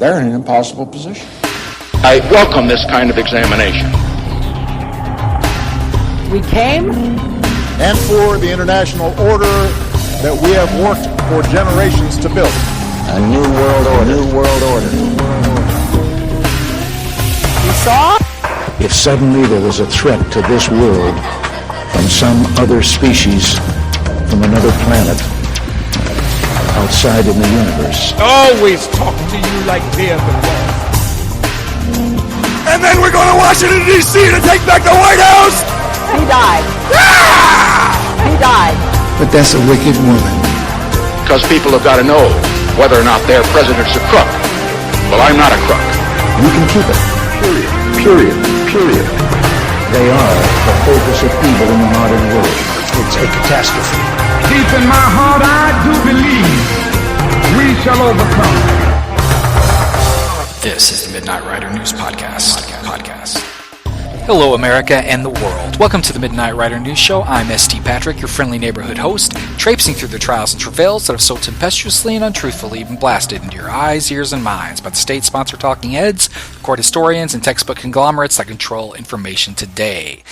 They're in an impossible position. I welcome this kind of examination. We came, and for the international order that we have worked for generations to build. A new world order. New world order. we saw. If suddenly there was a threat to this world from some other species, from another planet, outside in the universe. Always talk to you like they're the boss. And then we're going to Washington, D.C. to take back the White House! He died. He died. But that's a wicked woman. Because people have got to know whether or not their president's a crook. Well, I'm not a crook. You can keep it. Period. Period. Period. They are the focus of evil in the modern world. It's a catastrophe. Deep in my heart, I do believe we shall overcome. This is the Midnight Rider News Podcast. Hello, America and the world. Welcome to the Midnight Rider News Show. I'm St. Patrick, your friendly neighborhood host, traipsing through the trials and travails that have so tempestuously and untruthfully been blasted into your eyes, ears, and minds by the state-sponsored talking heads, court historians, and textbook conglomerates that control information today.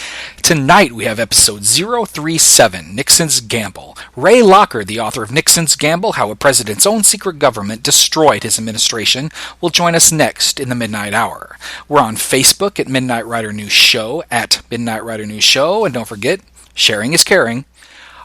Tonight, we have episode 037, Nixon's Gamble. Ray Locker, the author of Nixon's Gamble, How a President's Own Secret Government Destroyed His Administration, will join us next in the Midnight Hour. We're on Facebook at Midnight Rider News Show, at Midnight Rider News Show, and don't forget, sharing is caring.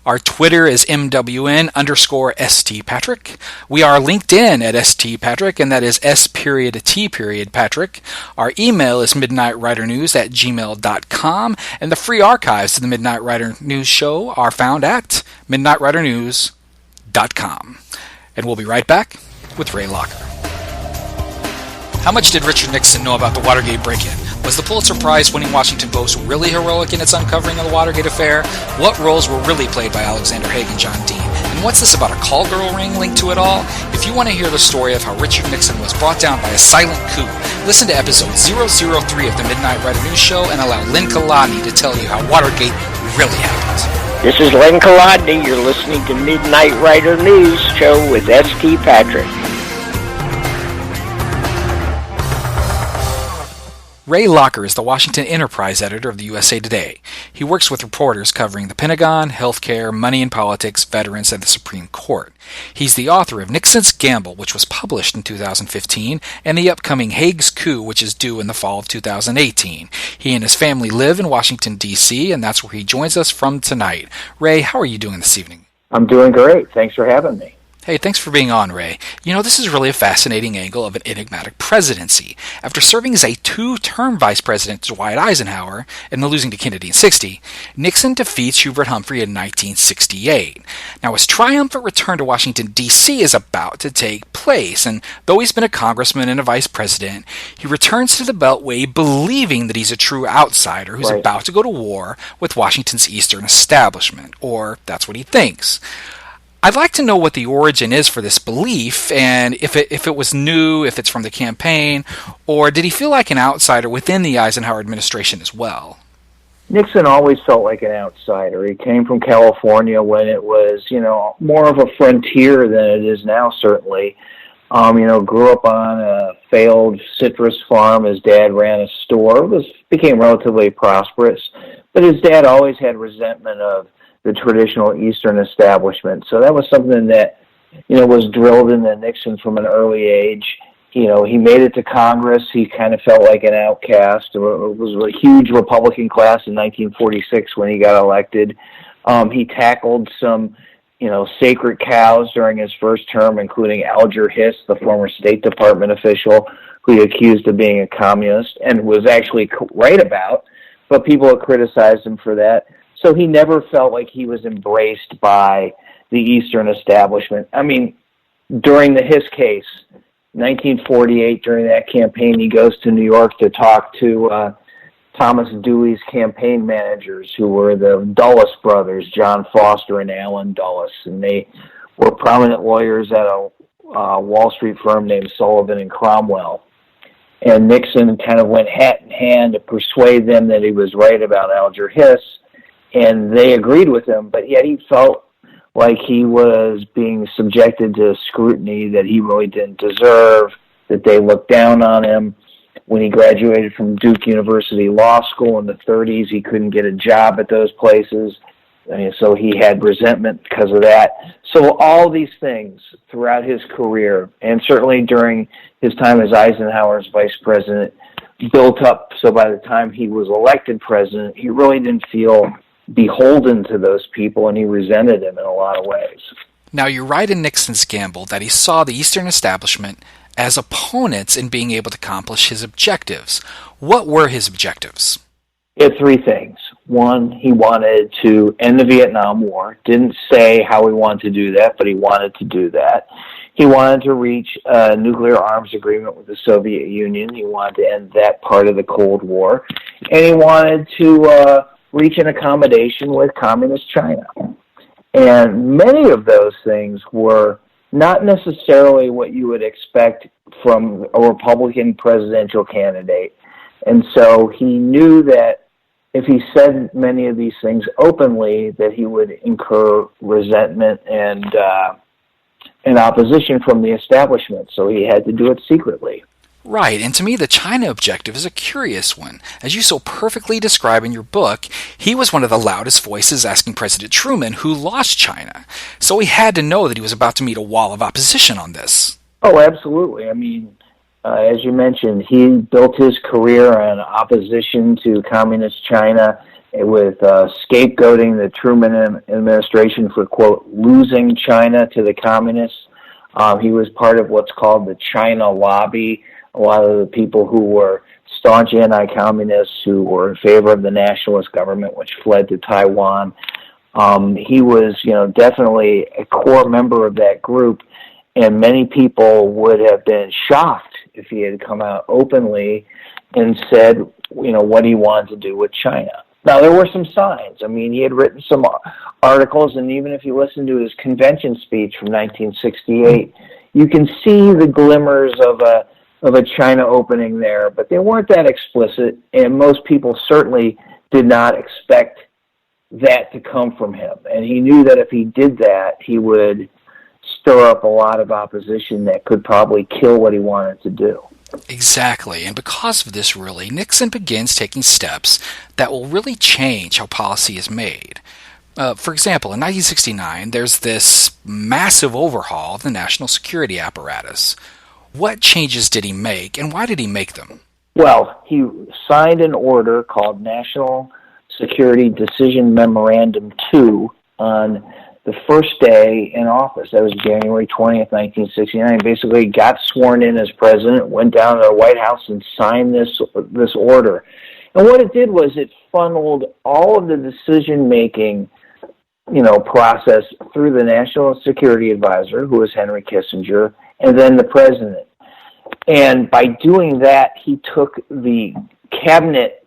Our Twitter is MWN_ST Patrick. We are LinkedIn at ST Patrick, and that is S.T. Patrick. Our email is midnightridernews@gmail.com, and the free archives of the Midnight Rider News Show are found at midnightridernews.com. And we'll be right back with Ray Locker. How much did Richard Nixon know about the Watergate break-in? Was the Pulitzer Prize-winning Washington Post really heroic in its uncovering of the Watergate affair? What roles were really played by Alexander Haig and John Dean? And what's this about a call girl ring linked to it all? If you want to hear the story of how Richard Nixon was brought down by a silent coup, listen to episode 003 of the Midnight Rider News Show and allow Lynn Kalani to tell you how Watergate really happened. This is Lynn Kalani. You're listening to Midnight Rider News Show with St. Patrick. Ray Locker is the Washington Enterprise editor of the USA Today. He works with reporters covering the Pentagon, healthcare, money and politics, veterans, and the Supreme Court. He's the author of Nixon's Gamble, which was published in 2015, and the upcoming Haig's coup, which is due in the fall of 2018. He and his family live in Washington, D.C., and that's where he joins us from tonight. Ray, how are you doing this evening? I'm doing great. Thanks for having me. Hey, thanks for being on, Ray. You know, this is really a fascinating angle of an enigmatic presidency. After serving as a two-term vice president to Dwight Eisenhower and losing to Kennedy in '60, Nixon defeats Hubert Humphrey in 1968. Now, his triumphant return to Washington, D.C. is about to take place, and though he's been a congressman and a vice president, he returns to the Beltway believing that he's a true outsider who's about to go to war with Washington's Eastern establishment, or that's what he thinks. I'd like to know what the origin is for this belief, and if it was new, if it's from the campaign, or did he feel like an outsider within the Eisenhower administration as well? Nixon always felt like an outsider. He came from California when it was, more of a frontier than it is now, certainly. Grew up on a failed citrus farm. His dad ran a store, became relatively prosperous, but his dad always had resentment of the traditional Eastern establishment. So that was something that, was drilled into Nixon from an early age. He made it to Congress. He kind of felt like an outcast. It was a huge Republican class in 1946 when he got elected. He tackled some, sacred cows during his first term, including Alger Hiss, the former State Department official who he accused of being a communist and was actually right about, but people have criticized him for that. So he never felt like he was embraced by the Eastern establishment. I mean, during the Hiss case, 1948, during that campaign, he goes to New York to talk to Thomas Dewey's campaign managers, who were the Dulles brothers, John Foster and Allen Dulles, and they were prominent lawyers at a Wall Street firm named Sullivan and Cromwell. And Nixon kind of went hat in hand to persuade them that he was right about Alger Hiss, and they agreed with him, but yet he felt like he was being subjected to scrutiny that he really didn't deserve. that they looked down on him. When he graduated from Duke University Law School in the 30s, he couldn't get a job at those places. So he had resentment because of that. So all these things throughout his career, and certainly during his time as Eisenhower's vice president, built up. So by the time he was elected president, he really didn't feel beholden to those people, and he resented them in a lot of ways. Now, you write in Nixon's Gamble that he saw the Eastern establishment as opponents in being able to accomplish his objectives. What were his objectives? He had three things. One, he wanted to end the Vietnam War. Didn't say how he wanted to do that, but he wanted to do that. He wanted to reach a nuclear arms agreement with the Soviet Union. He wanted to end that part of the Cold War. And he wanted to reach an accommodation with Communist China. And many of those things were not necessarily what you would expect from a Republican presidential candidate. And so he knew that if he said many of these things openly, that he would incur resentment and opposition from the establishment. So he had to do it secretly. Right, and to me the China objective is a curious one. As you so perfectly describe in your book, he was one of the loudest voices asking President Truman who lost China. So he had to know that he was about to meet a wall of opposition on this. Oh, absolutely. I mean, as you mentioned, he built his career on opposition to Communist China with scapegoating the Truman administration for, quote, losing China to the communists. He was part of what's called the China lobby. A lot of the people who were staunch anti-communists who were in favor of the nationalist government, which fled to Taiwan. He was, definitely a core member of that group, and many people would have been shocked if he had come out openly and said, what he wanted to do with China. Now, there were some signs. I mean, he had written some articles, and even if you listen to his convention speech from 1968, you can see the glimmers of a China opening there, but they weren't that explicit, and most people certainly did not expect that to come from him. And he knew that if he did that, he would stir up a lot of opposition that could probably kill what he wanted to do. Exactly, and because of this, really, Nixon begins taking steps that will really change how policy is made. For example, in 1969, there's this massive overhaul of the national security apparatus. What changes did he make, and why did he make them? Well, he signed an order called National Security Decision Memorandum 2 on the first day in office. That was January 20th, 1969. Basically, he got sworn in as president, went down to the White House and signed this order. And what it did was it funneled all of the decision-making process through the National Security Advisor, who was Henry Kissinger, and then the president. And by doing that, he took the cabinet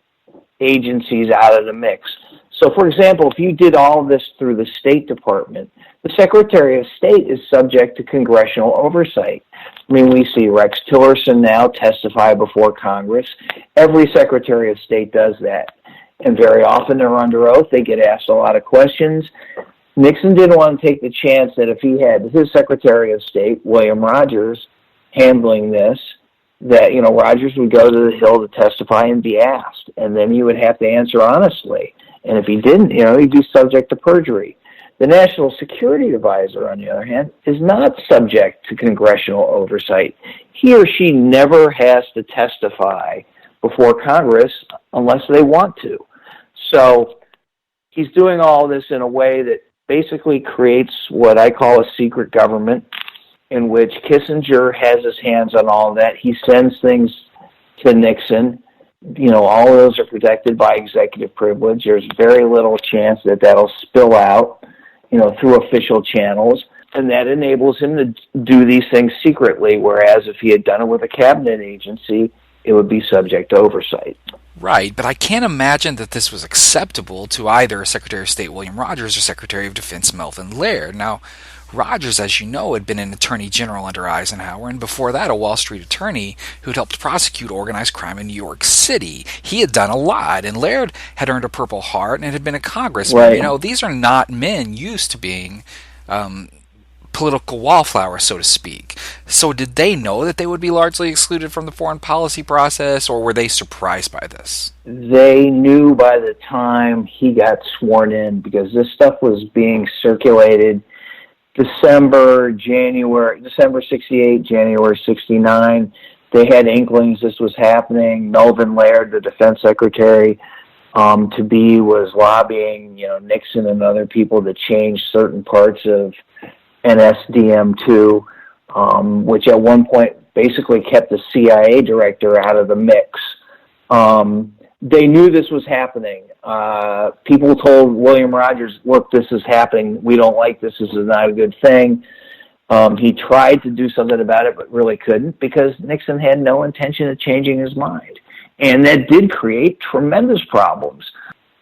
agencies out of the mix. So, for example, if you did all of this through the State Department, the Secretary of State is subject to congressional oversight. I mean, we see Rex Tillerson now testify before Congress. Every Secretary of State does that. And very often they're under oath. They get asked a lot of questions. Nixon didn't want to take the chance that if he had his Secretary of State, William Rogers, handling this, that, Rogers would go to the Hill to testify and be asked. And then he would have to answer honestly. And if he didn't, he'd be subject to perjury. The National Security Advisor, on the other hand, is not subject to congressional oversight. He or she never has to testify before Congress unless they want to. So he's doing all this in a way that basically creates what I call a secret government, in which Kissinger has his hands on all of that. He sends things to Nixon. All of those are protected by executive privilege. There's very little chance that that'll spill out, through official channels. And that enables him to do these things secretly, whereas if he had done it with a cabinet agency, it would be subject to oversight. Right, but I can't imagine that this was acceptable to either Secretary of State William Rogers or Secretary of Defense Melvin Laird. Now, Rogers, as you know, had been an attorney general under Eisenhower, and before that a Wall Street attorney who'd helped prosecute organized crime in New York City. He had done a lot, and Laird had earned a Purple Heart and had been a congressman. Right. These are not men used to being political wallflower, so to speak. So did they know that they would be largely excluded from the foreign policy process, or were they surprised by this? They knew by the time he got sworn in, because this stuff was being circulated December 68, January 69. They had inklings this was happening. Melvin Laird, the defense secretary to be, was lobbying, Nixon and other people to change certain parts of NSDM2, which at one point basically kept the CIA director out of the mix. They knew this was happening. People told William Rogers, look, this is happening. We don't like this. This is not a good thing. He tried to do something about it, but really couldn't, because Nixon had no intention of changing his mind. And that did create tremendous problems.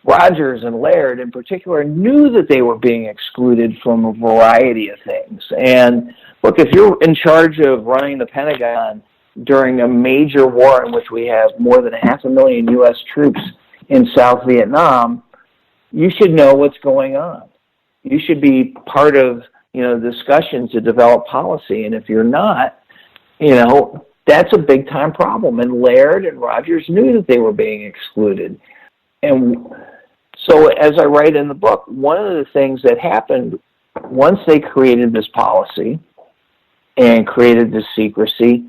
Rogers and Laird in particular knew that they were being excluded from a variety of things. And look, if you're in charge of running the Pentagon during a major war in which we have more than 500,000 U.S. troops in South Vietnam, you should know what's going on. You should be part of, discussion to develop policy. And if you're not, that's a big time problem. And Laird and Rogers knew that they were being excluded. And so as I write in the book, one of the things that happened once they created this policy and created this secrecy,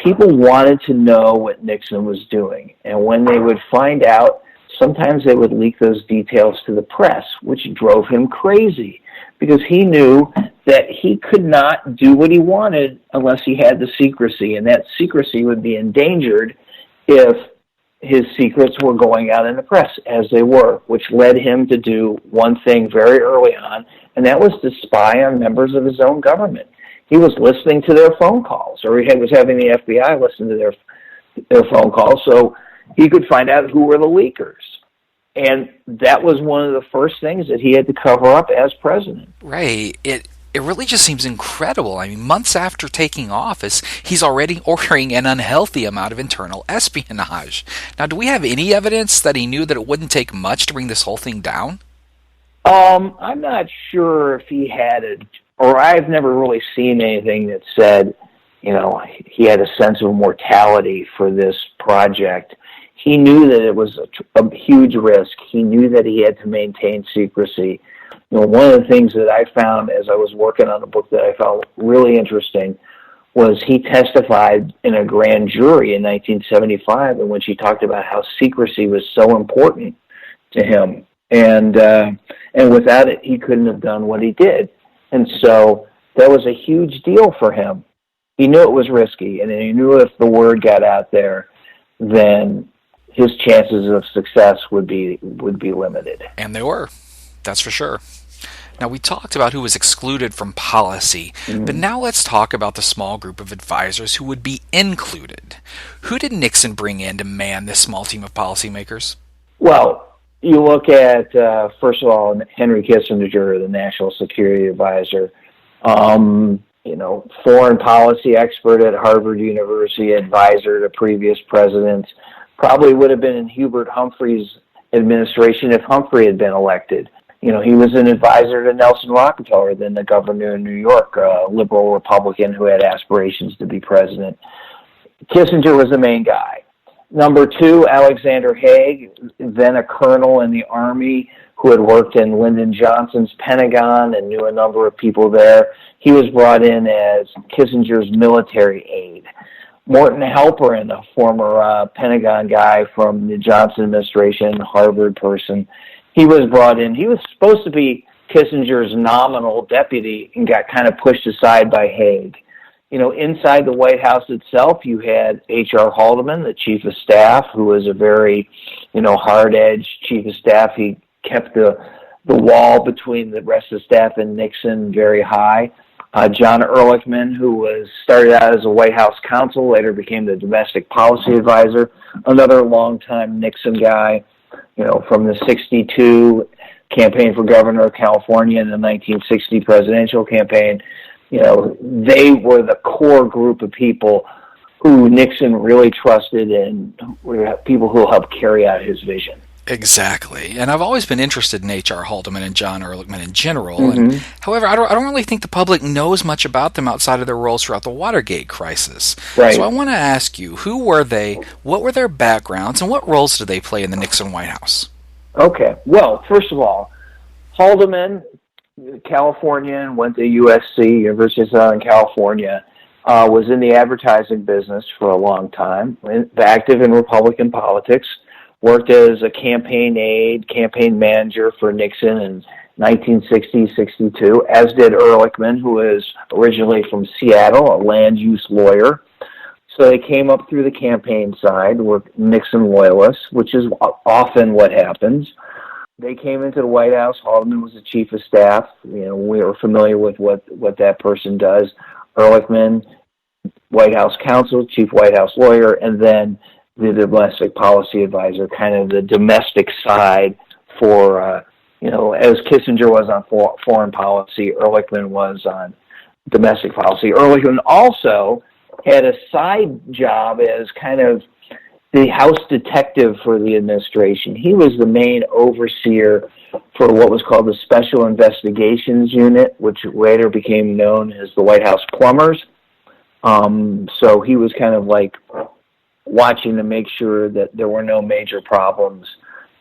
people wanted to know what Nixon was doing. And when they would find out, sometimes they would leak those details to the press, which drove him crazy, because he knew that he could not do what he wanted unless he had the secrecy, and that secrecy would be endangered if his secrets were going out in the press, as they were, which led him to do one thing very early on, and that was to spy on members of his own government. He was listening to their phone calls, or he was having the FBI listen to their phone calls, so he could find out who were the leakers. And that was one of the first things that he had to cover up as president. Right. It really just seems incredible. I mean, months after taking office, he's already ordering an unhealthy amount of internal espionage. Now, do we have any evidence that he knew that it wouldn't take much to bring this whole thing down? I'm not sure if he had or I've never really seen anything that said, he had a sense of mortality for this project. He knew that it was a huge risk. He knew that he had to maintain secrecy. One of the things that I found as I was working on the book that I found really interesting was he testified in a grand jury in 1975 in which he talked about how secrecy was so important to him. And without it, he couldn't have done what he did. And so that was a huge deal for him. He knew it was risky, and he knew if the word got out there, then his chances of success would be limited. And they were. That's for sure. Now, we talked about who was excluded from policy, but now let's talk about the small group of advisors who would be included. Who did Nixon bring in to man this small team of policymakers? Well, you look at, first of all, Henry Kissinger, the National Security Advisor, foreign policy expert at Harvard University, advisor to previous presidents, probably would have been in Hubert Humphrey's administration if Humphrey had been elected. He was an advisor to Nelson Rockefeller, then the governor of New York, a liberal Republican who had aspirations to be president. Kissinger was the main guy. Number two, Alexander Haig, then a colonel in the Army who had worked in Lyndon Johnson's Pentagon and knew a number of people there. He was brought in as Kissinger's military aide. Morton Halperin, a former Pentagon guy from the Johnson administration, Harvard person, he was brought in. He was supposed to be Kissinger's nominal deputy and got kind of pushed aside by Haig. Inside the White House itself, you had H.R. Haldeman, the chief of staff, who was a very, hard-edged chief of staff. He kept the wall between the rest of the staff and Nixon very high. John Ehrlichman, who started out as a White House counsel, later became the domestic policy advisor, another longtime Nixon guy, from the 1962 campaign for governor of California and the 1960 presidential campaign. They were the core group of people who Nixon really trusted and were people who helped carry out his vision. Exactly. And I've always been interested in H.R. Haldeman and John Ehrlichman in general. And, however, I don't really think the public knows much about them outside of their roles throughout the Watergate crisis. Right. So I want to ask you, who were they, what were their backgrounds, and what roles did they play in the Nixon White House? Okay. Well, first of all, Haldeman, Californian, went to USC, University of Southern California, was in the advertising business for a long time, active in Republican politics, worked as a campaign aide, campaign manager for Nixon in 1960-62, as did Ehrlichman, who is originally from Seattle, a land use lawyer. So they came up through the campaign side, were Nixon loyalists, which is often what happens. They came into the White House. Haldeman was the chief of staff. We are familiar with what that person does. Ehrlichman, White House counsel, chief White House lawyer, and then the domestic policy advisor, kind of the domestic side for, as Kissinger was on foreign policy, Ehrlichman was on domestic policy. Ehrlichman also had a side job as kind of the House detective for the administration. He was the main overseer for what was called the Special Investigations Unit, which later became known as the White House Plumbers. So he was kind of like watching to make sure that there were no major problems,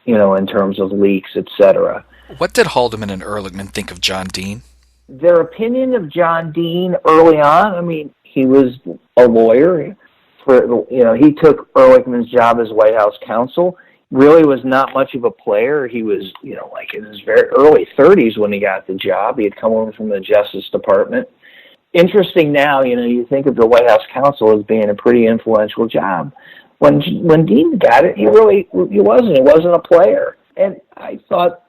in terms of leaks, etc. What did Haldeman and Ehrlichman think of John Dean? Their opinion of John Dean early on, he was a lawyer. He took Ehrlichman's job as White House counsel. Really was not much of a player. He was, like in his very early 30s when he got the job. He had come over from the Justice Department. Interesting now, you think of the White House counsel as being a pretty influential job. When Dean got it, he wasn't. He wasn't a player. And I thought,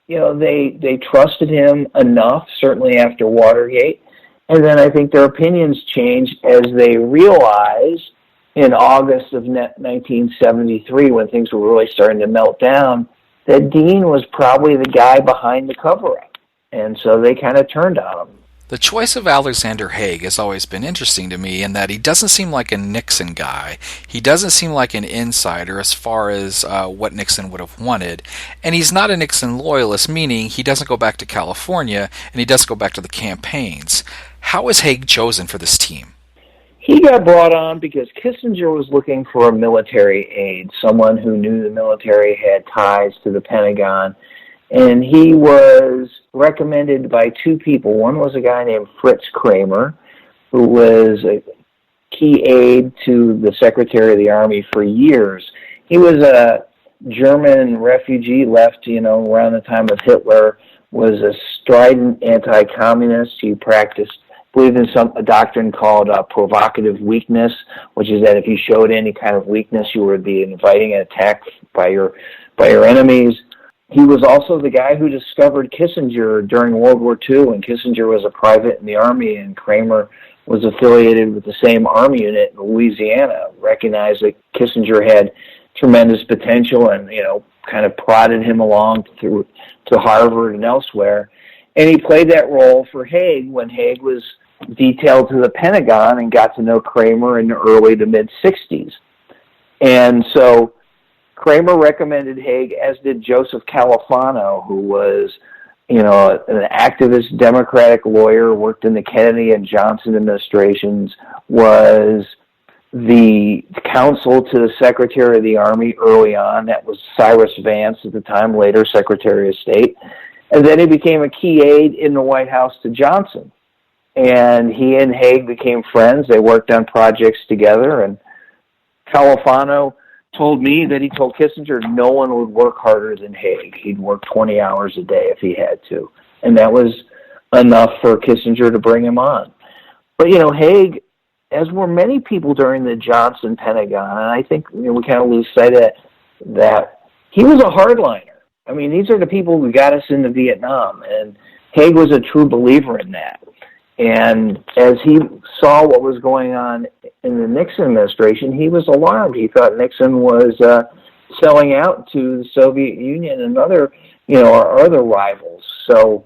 they trusted him enough, certainly after Watergate. And then I think their opinions changed as they realized in August of 1973, when things were really starting to melt down, that Dean was probably the guy behind the cover-up. And so they kind of turned on him. The choice of Alexander Haig has always been interesting to me in that he doesn't seem like a Nixon guy. He doesn't seem like an insider as far as what Nixon would have wanted. And he's not a Nixon loyalist, meaning he doesn't go back to California and he doesn't go back to the campaigns. How was Haig chosen for this team? He got brought on because Kissinger was looking for a military aide, someone who knew the military, had ties to the Pentagon. And he was recommended by two people. One was a guy named Fritz Kramer, who was a key aide to the Secretary of the Army for years. He was a German refugee, left, around the time of Hitler, was a strident anti-communist. He believed in a doctrine called provocative weakness, which is that if you showed any kind of weakness, you would be inviting an attack by your enemies. He was also the guy who discovered Kissinger during World War II, when Kissinger was a private in the Army and Kramer was affiliated with the same Army unit in Louisiana, recognized that Kissinger had tremendous potential and, kind of prodded him along to Harvard and elsewhere. And he played that role for Haig when Haig was detailed to the Pentagon and got to know Kramer in the early to mid-'60s. And so Kramer recommended Haig, as did Joseph Califano, who was, an activist Democratic lawyer, worked in the Kennedy and Johnson administrations, was the counsel to the Secretary of the Army early on. That was Cyrus Vance at the time, later Secretary of State. And then he became a key aide in the White House to Johnson. And he and Haig became friends. They worked on projects together. And Califano told me that he told Kissinger no one would work harder than Haig. He'd work 20 hours a day if he had to. And that was enough for Kissinger to bring him on. But, Haig, as were many people during the Johnson Pentagon, and I think we kind of lose sight of that, he was a hardliner. These are the people who got us into Vietnam, and Haig was a true believer in that. And as he saw what was going on in the Nixon administration, he was alarmed. He thought Nixon was selling out to the Soviet Union and other, our other rivals. So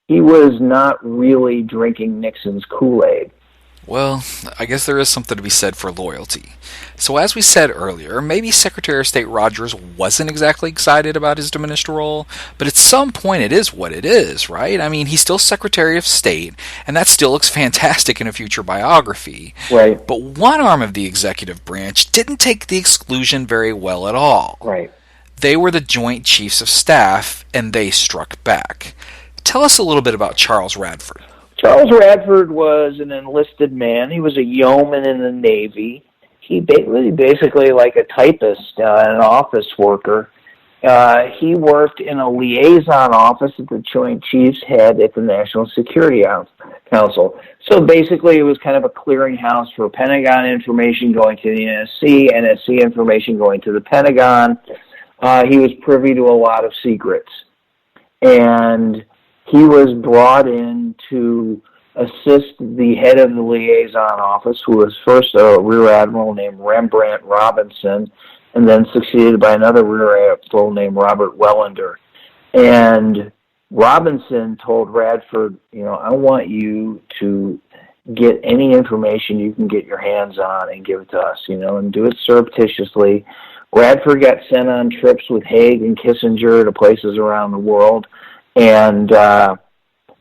he was not really drinking Nixon's Kool-Aid. Well, I guess there is something to be said for loyalty. So as we said earlier, maybe Secretary of State Rogers wasn't exactly excited about his diminished role, but at some point it is what it is, right? I mean, he's still Secretary of State, and that still looks fantastic in a future biography. Right. But one arm of the executive branch didn't take the exclusion very well at all. Right. They were the Joint Chiefs of Staff, and they struck back. Tell us a little bit about Charles Radford. Charles Radford was an enlisted man. He was a yeoman in the Navy. He basically like a typist, an office worker. He worked in a liaison office that the Joint Chiefs had at the National Security Council. So basically it was kind of a clearinghouse for Pentagon information going to the NSC information going to the Pentagon. He was privy to a lot of secrets. And he was brought in to assist the head of the liaison office, who was first a Rear Admiral named Rembrandt Robinson, and then succeeded by another Rear Admiral named Robert Wellender. And Robinson told Radford, I want you to get any information you can get your hands on and give it to us, and do it surreptitiously. Radford got sent on trips with Haig and Kissinger to places around the world, and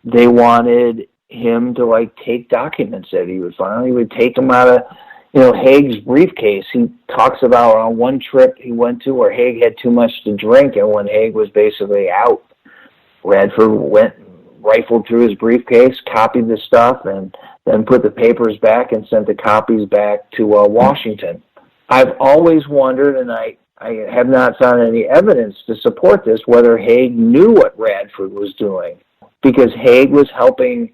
they wanted him to take documents that he would find. He would take them out of Haig's briefcase. He talks about on one trip he went to where Haig had too much to drink, and when Haig was basically out, Radford went and rifled through his briefcase, copied the stuff, and then put the papers back and sent the copies back to Washington. I've always wondered, and I have not found any evidence to support this, whether Haig knew what Radford was doing, because Haig was helping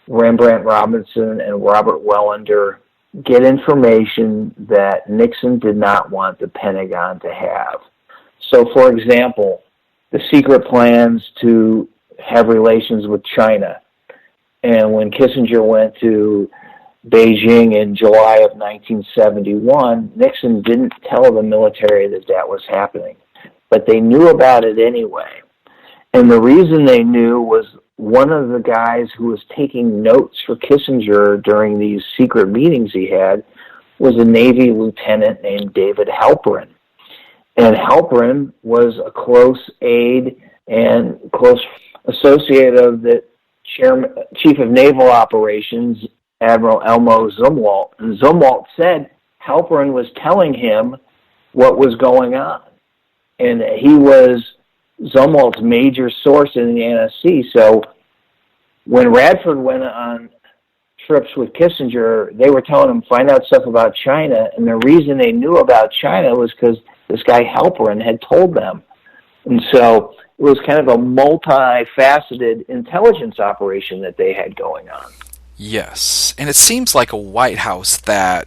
Rembrandt Robinson and Robert Wellender get information that Nixon did not want the Pentagon to have. So, for example, the secret plans to have relations with China. And when Kissinger went to Beijing in July of 1971, Nixon didn't tell the military that that was happening, but they knew about it anyway. And the reason they knew was one of the guys who was taking notes for Kissinger during these secret meetings he had was a Navy lieutenant named David Halperin. And Halperin was a close aide and close associate of the Chief of Naval Operations, Admiral Elmo Zumwalt. And Zumwalt said Halperin was telling him what was going on. And he was Zumwalt's major source in the NSC. So when Radford went on trips with Kissinger, they were telling him, find out stuff about China. And the reason they knew about China was because this guy Halperin had told them. And so it was kind of a multifaceted intelligence operation that they had going on. Yes, and it seems like a White House that,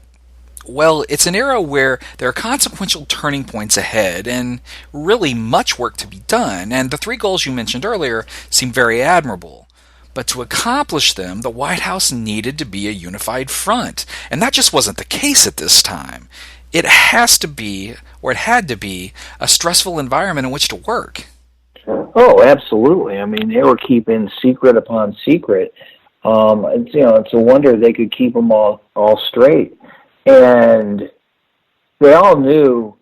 well, it's an era where there are consequential turning points ahead and really much work to be done, and the three goals you mentioned earlier seem very admirable. But to accomplish them, the White House needed to be a unified front, and that just wasn't the case at this time. It has to be, or it had to be, a stressful environment in which to work. Oh, absolutely. I mean, they were keeping secret upon secret. It's a wonder they could keep them all straight. And they all knew,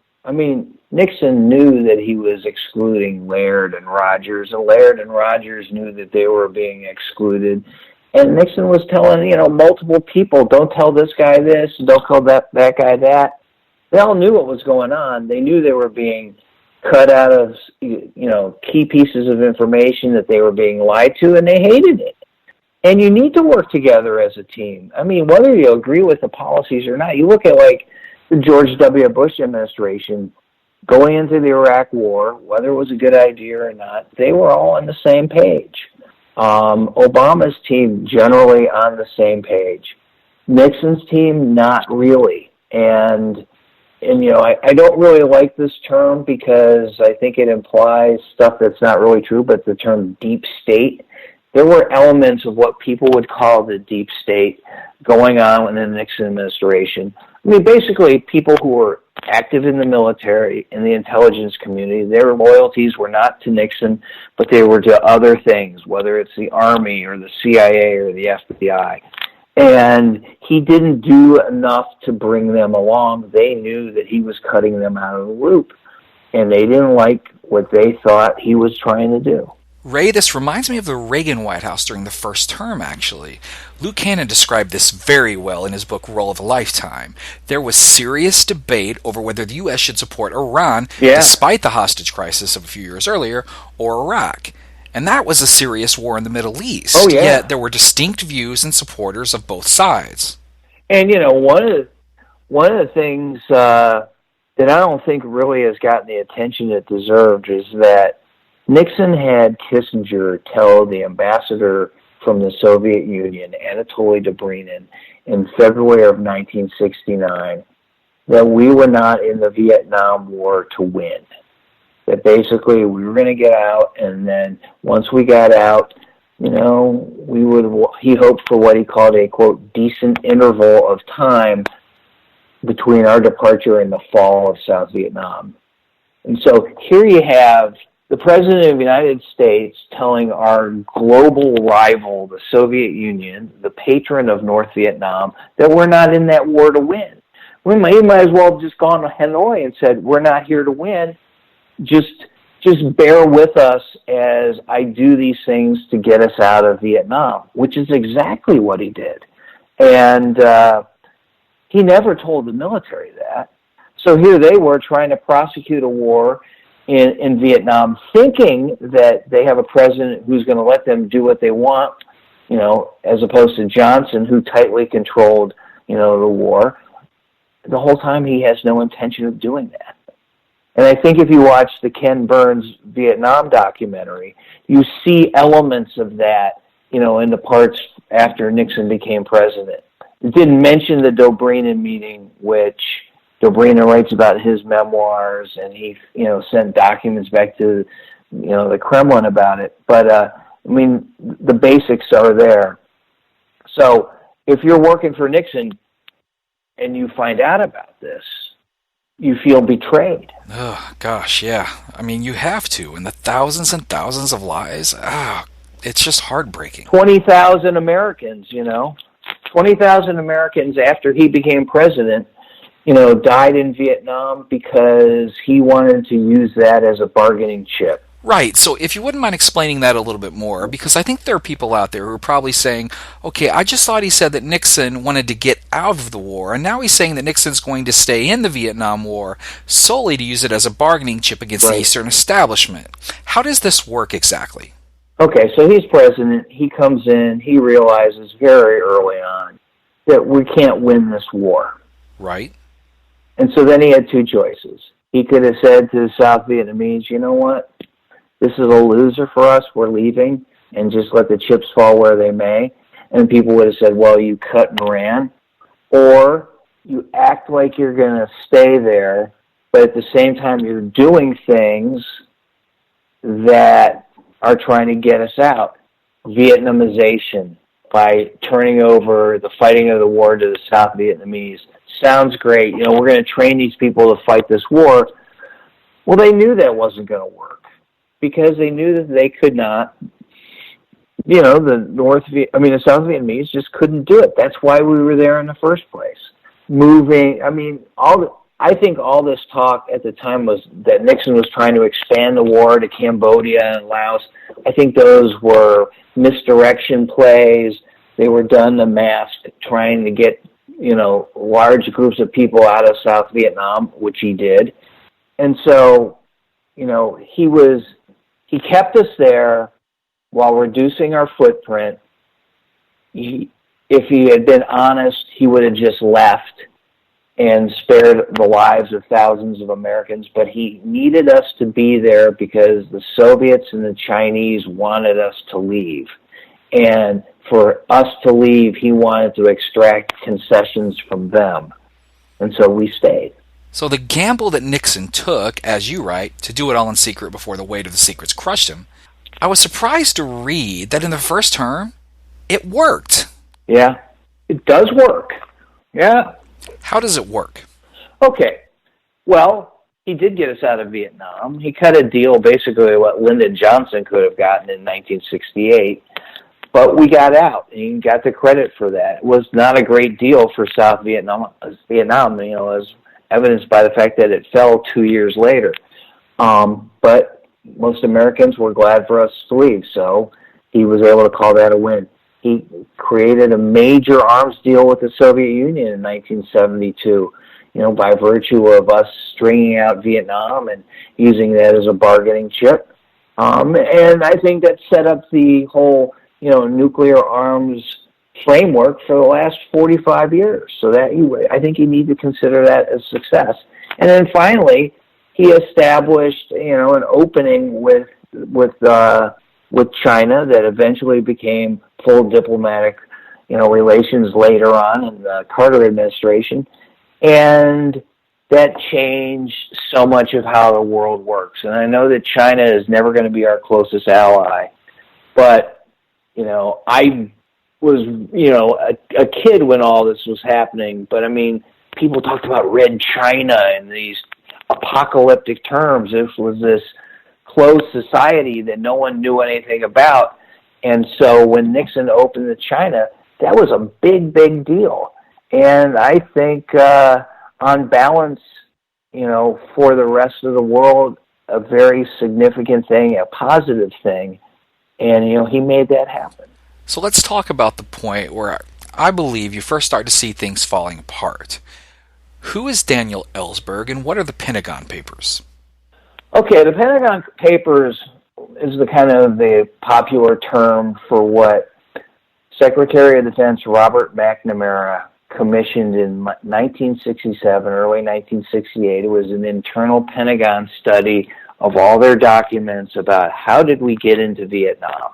Nixon knew that he was excluding Laird and Rogers, and Laird and Rogers knew that they were being excluded. And Nixon was telling, multiple people, don't tell this guy this, don't tell that guy that. They all knew what was going on. They knew they were being cut out of, key pieces of information, that they were being lied to, and they hated it. And you need to work together as a team. Whether you agree with the policies or not, you look at the George W. Bush administration going into the Iraq War, whether it was a good idea or not, they were all on the same page. Obama's team generally on the same page. Nixon's team, not really. And I don't really like this term because I think it implies stuff that's not really true, but the term deep state. There were elements of what people would call the deep state going on in the Nixon administration. Basically, people who were active in the military, in the intelligence community, their loyalties were not to Nixon, but they were to other things, whether it's the Army or the CIA or the FBI. And he didn't do enough to bring them along. They knew that he was cutting them out of the loop, and they didn't like what they thought he was trying to do. Ray, this reminds me of the Reagan White House during the first term, actually. Luke Cannon described this very well in his book Role of a Lifetime. There was serious debate over whether the U.S. should support Iran, despite the hostage crisis of a few years earlier, or Iraq. And that was a serious war in the Middle East. Oh, yeah. Yet there were distinct views and supporters of both sides. And, one of the things that I don't think really has gotten the attention it deserved is that Nixon had Kissinger tell the ambassador from the Soviet Union, Anatoly Dobrynin, in February of 1969, that we were not in the Vietnam War to win. That basically we were going to get out, and then once we got out, he hoped for what he called a, quote, decent interval of time between our departure and the fall of South Vietnam. And so here you have the President of the United States telling our global rival, the Soviet Union, the patron of North Vietnam, that we're not in that war to win. He might as well have just gone to Hanoi and said, we're not here to win. Just bear with us as I do these things to get us out of Vietnam, which is exactly what he did. And he never told the military that. So here they were trying to prosecute a war in Vietnam, thinking that they have a president who's going to let them do what they want, as opposed to Johnson, who tightly controlled, the war. The whole time he has no intention of doing that. And I think if you watch the Ken Burns Vietnam documentary, you see elements of that, in the parts after Nixon became president. It didn't mention the Dobrynin meeting, which Dobrynin writes about his memoirs, and he, sent documents back to, the Kremlin about it. But, the basics are there. So if you're working for Nixon and you find out about this, you feel betrayed. Oh, gosh, yeah. You have to. And the thousands and thousands of lies, it's just heartbreaking. 20,000 Americans, 20,000 Americans after he became president, died in Vietnam because he wanted to use that as a bargaining chip. Right, so if you wouldn't mind explaining that a little bit more, because I think there are people out there who are probably saying, okay, I just thought he said that Nixon wanted to get out of the war, and now he's saying that Nixon's going to stay in the Vietnam War solely to use it as a bargaining chip against the Eastern establishment. How does this work exactly? Okay, so he's president, he comes in, he realizes very early on that we can't win this war. Right. And so then he had two choices. He could have said to the South Vietnamese, you know what? This is a loser for us. We're leaving, and just let the chips fall where they may. And people would have said, well, you cut and ran. Or you act like you're going to stay there, but at the same time you're doing things that are trying to get us out. Vietnamization, by turning over the fighting of the war to the South Vietnamese. Sounds great. We're going to train these people to fight this war. Well, they knew that wasn't going to work because they knew that they could not, the South Vietnamese just couldn't do it. That's why we were there in the first place. I think all this talk at the time was that Nixon was trying to expand the war to Cambodia and Laos. I think those were misdirection plays. They were done to mask, trying to get, large groups of people out of South Vietnam, which he did. And so, he kept us there while reducing our footprint. If he had been honest, he would have just left and spared the lives of thousands of Americans, but he needed us to be there because the Soviets and the Chinese wanted us to leave. And for us to leave, he wanted to extract concessions from them. And so we stayed. So the gamble that Nixon took, as you write, to do it all in secret before the weight of the secrets crushed him, I was surprised to read that in the first term, it worked. Yeah, it does work. Yeah. How does it work? Okay. Well, he did get us out of Vietnam. He cut a deal basically what Lyndon Johnson could have gotten in 1968. But we got out, and he got the credit for that. It was not a great deal for South Vietnam, as evidenced by the fact that it fell 2 years later. But most Americans were glad for us to leave, so he was able to call that a win. He created a major arms deal with the Soviet Union in 1972, by virtue of us stringing out Vietnam and using that as a bargaining chip. And I think that set up the whole, nuclear arms framework for the last 45 years. So I think you need to consider that a success. And then finally, he established, an opening with China that eventually became full diplomatic, relations later on in the Carter administration. And that changed so much of how the world works. And I know that China is never going to be our closest ally, but, I was, a kid when all this was happening, but people talked about Red China in these apocalyptic terms. It was this closed society that no one knew anything about. And so when Nixon opened to China, that was a big, big deal. And I think, on balance, for the rest of the world, a very significant thing, a positive thing. And, he made that happen. So let's talk about the point where I believe you first start to see things falling apart. Who is Daniel Ellsberg, and what are the Pentagon Papers? Okay, the Pentagon Papers is the popular term for what Secretary of Defense Robert McNamara commissioned in 1967, early 1968. It was an internal Pentagon study of all their documents about how did we get into Vietnam.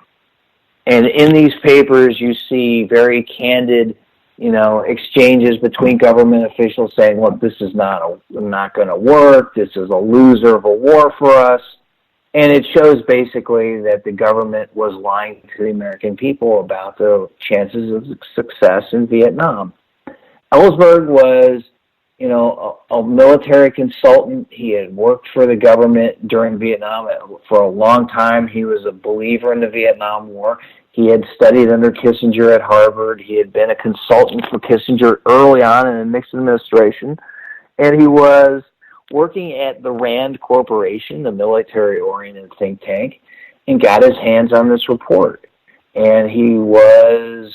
And in these papers, you see very candid, exchanges between government officials saying, look, this is not going to work. This is a loser of a war for us. And it shows basically that the government was lying to the American people about the chances of success in Vietnam. Ellsberg was, a military consultant. He had worked for the government during Vietnam for a long time. He was a believer in the Vietnam War. He had studied under Kissinger at Harvard. He had been a consultant for Kissinger early on in the Nixon administration. And he was working at the RAND Corporation, the military-oriented think tank, and got his hands on this report. And he was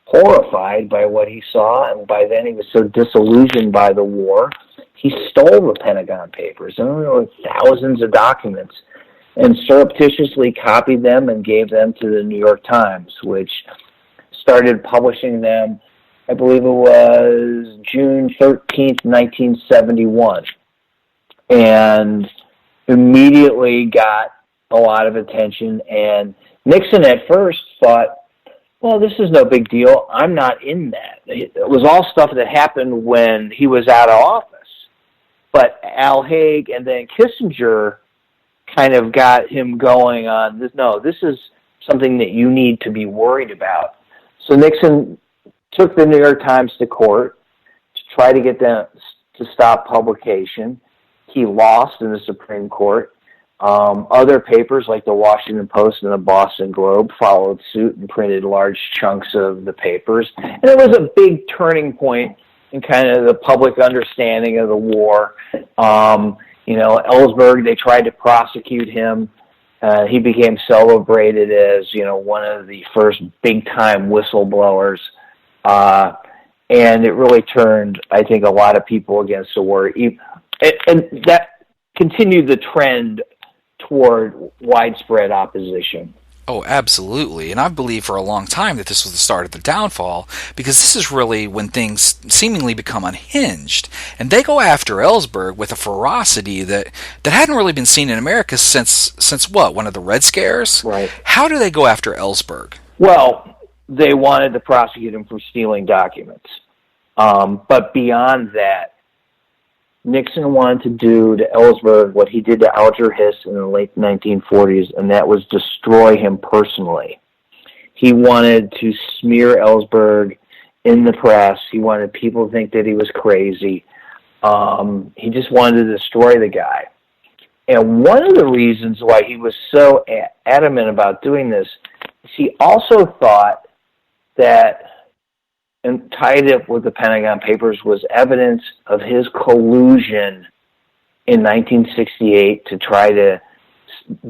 horrified by what he saw, and by then he was so disillusioned by the war, he stole the Pentagon Papers. And there were thousands of documents, and surreptitiously copied them and gave them to the New York Times, which started publishing them, I believe it was June 13th, 1971, and immediately got a lot of attention. And Nixon at first thought, well, this is no big deal. I'm not in that. It was all stuff that happened when he was out of office. But Al Haig and then Kissinger kind of got him going on this. No, this is something that you need to be worried about. So Nixon took the New York Times to court to try to get them to stop publication. He lost in the Supreme Court. Other papers like the Washington Post and the Boston Globe followed suit and printed large chunks of the papers. And it was a big turning point in kind of the public understanding of the war. Ellsberg, they tried to prosecute him. He became celebrated as, one of the first big-time whistleblowers. And it really turned, I think, a lot of people against the war. And that continued the trend toward widespread opposition. Oh, absolutely. And I believe for a long time that this was the start of the downfall, because this is really when things seemingly become unhinged. And they go after Ellsberg with a ferocity that hadn't really been seen in America since what, one of the Red Scares? Right. How do they go after Ellsberg? Well, they wanted to prosecute him for stealing documents. But beyond that, Nixon wanted to do to Ellsberg what he did to Alger Hiss in the late 1940s, and that was destroy him personally. He wanted to smear Ellsberg in the press. He wanted people to think that he was crazy. He just wanted to destroy the guy. And one of the reasons why he was so adamant about doing this she also thought that, and tied up with the Pentagon Papers, was evidence of his collusion in 1968 to try to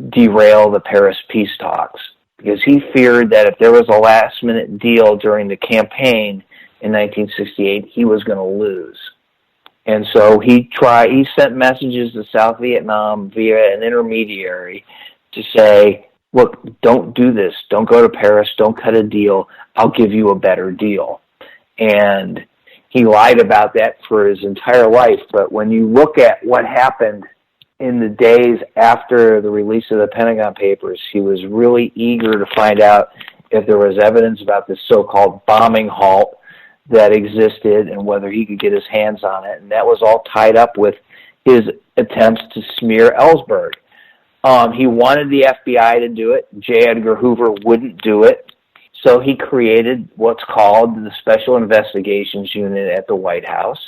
derail the Paris peace talks, because he feared that if there was a last-minute deal during the campaign in 1968, he was going to lose. And so he sent messages to South Vietnam via an intermediary to say, look, don't do this. Don't go to Paris. Don't cut a deal. I'll give you a better deal. And he lied about that for his entire life. But when you look at what happened in the days after the release of the Pentagon Papers, he was really eager to find out if there was evidence about this so-called bombing halt that existed and whether he could get his hands on it. And that was all tied up with his attempts to smear Ellsberg. He wanted the FBI to do it. J. Edgar Hoover wouldn't do it. So he created what's called the Special Investigations Unit at the White House,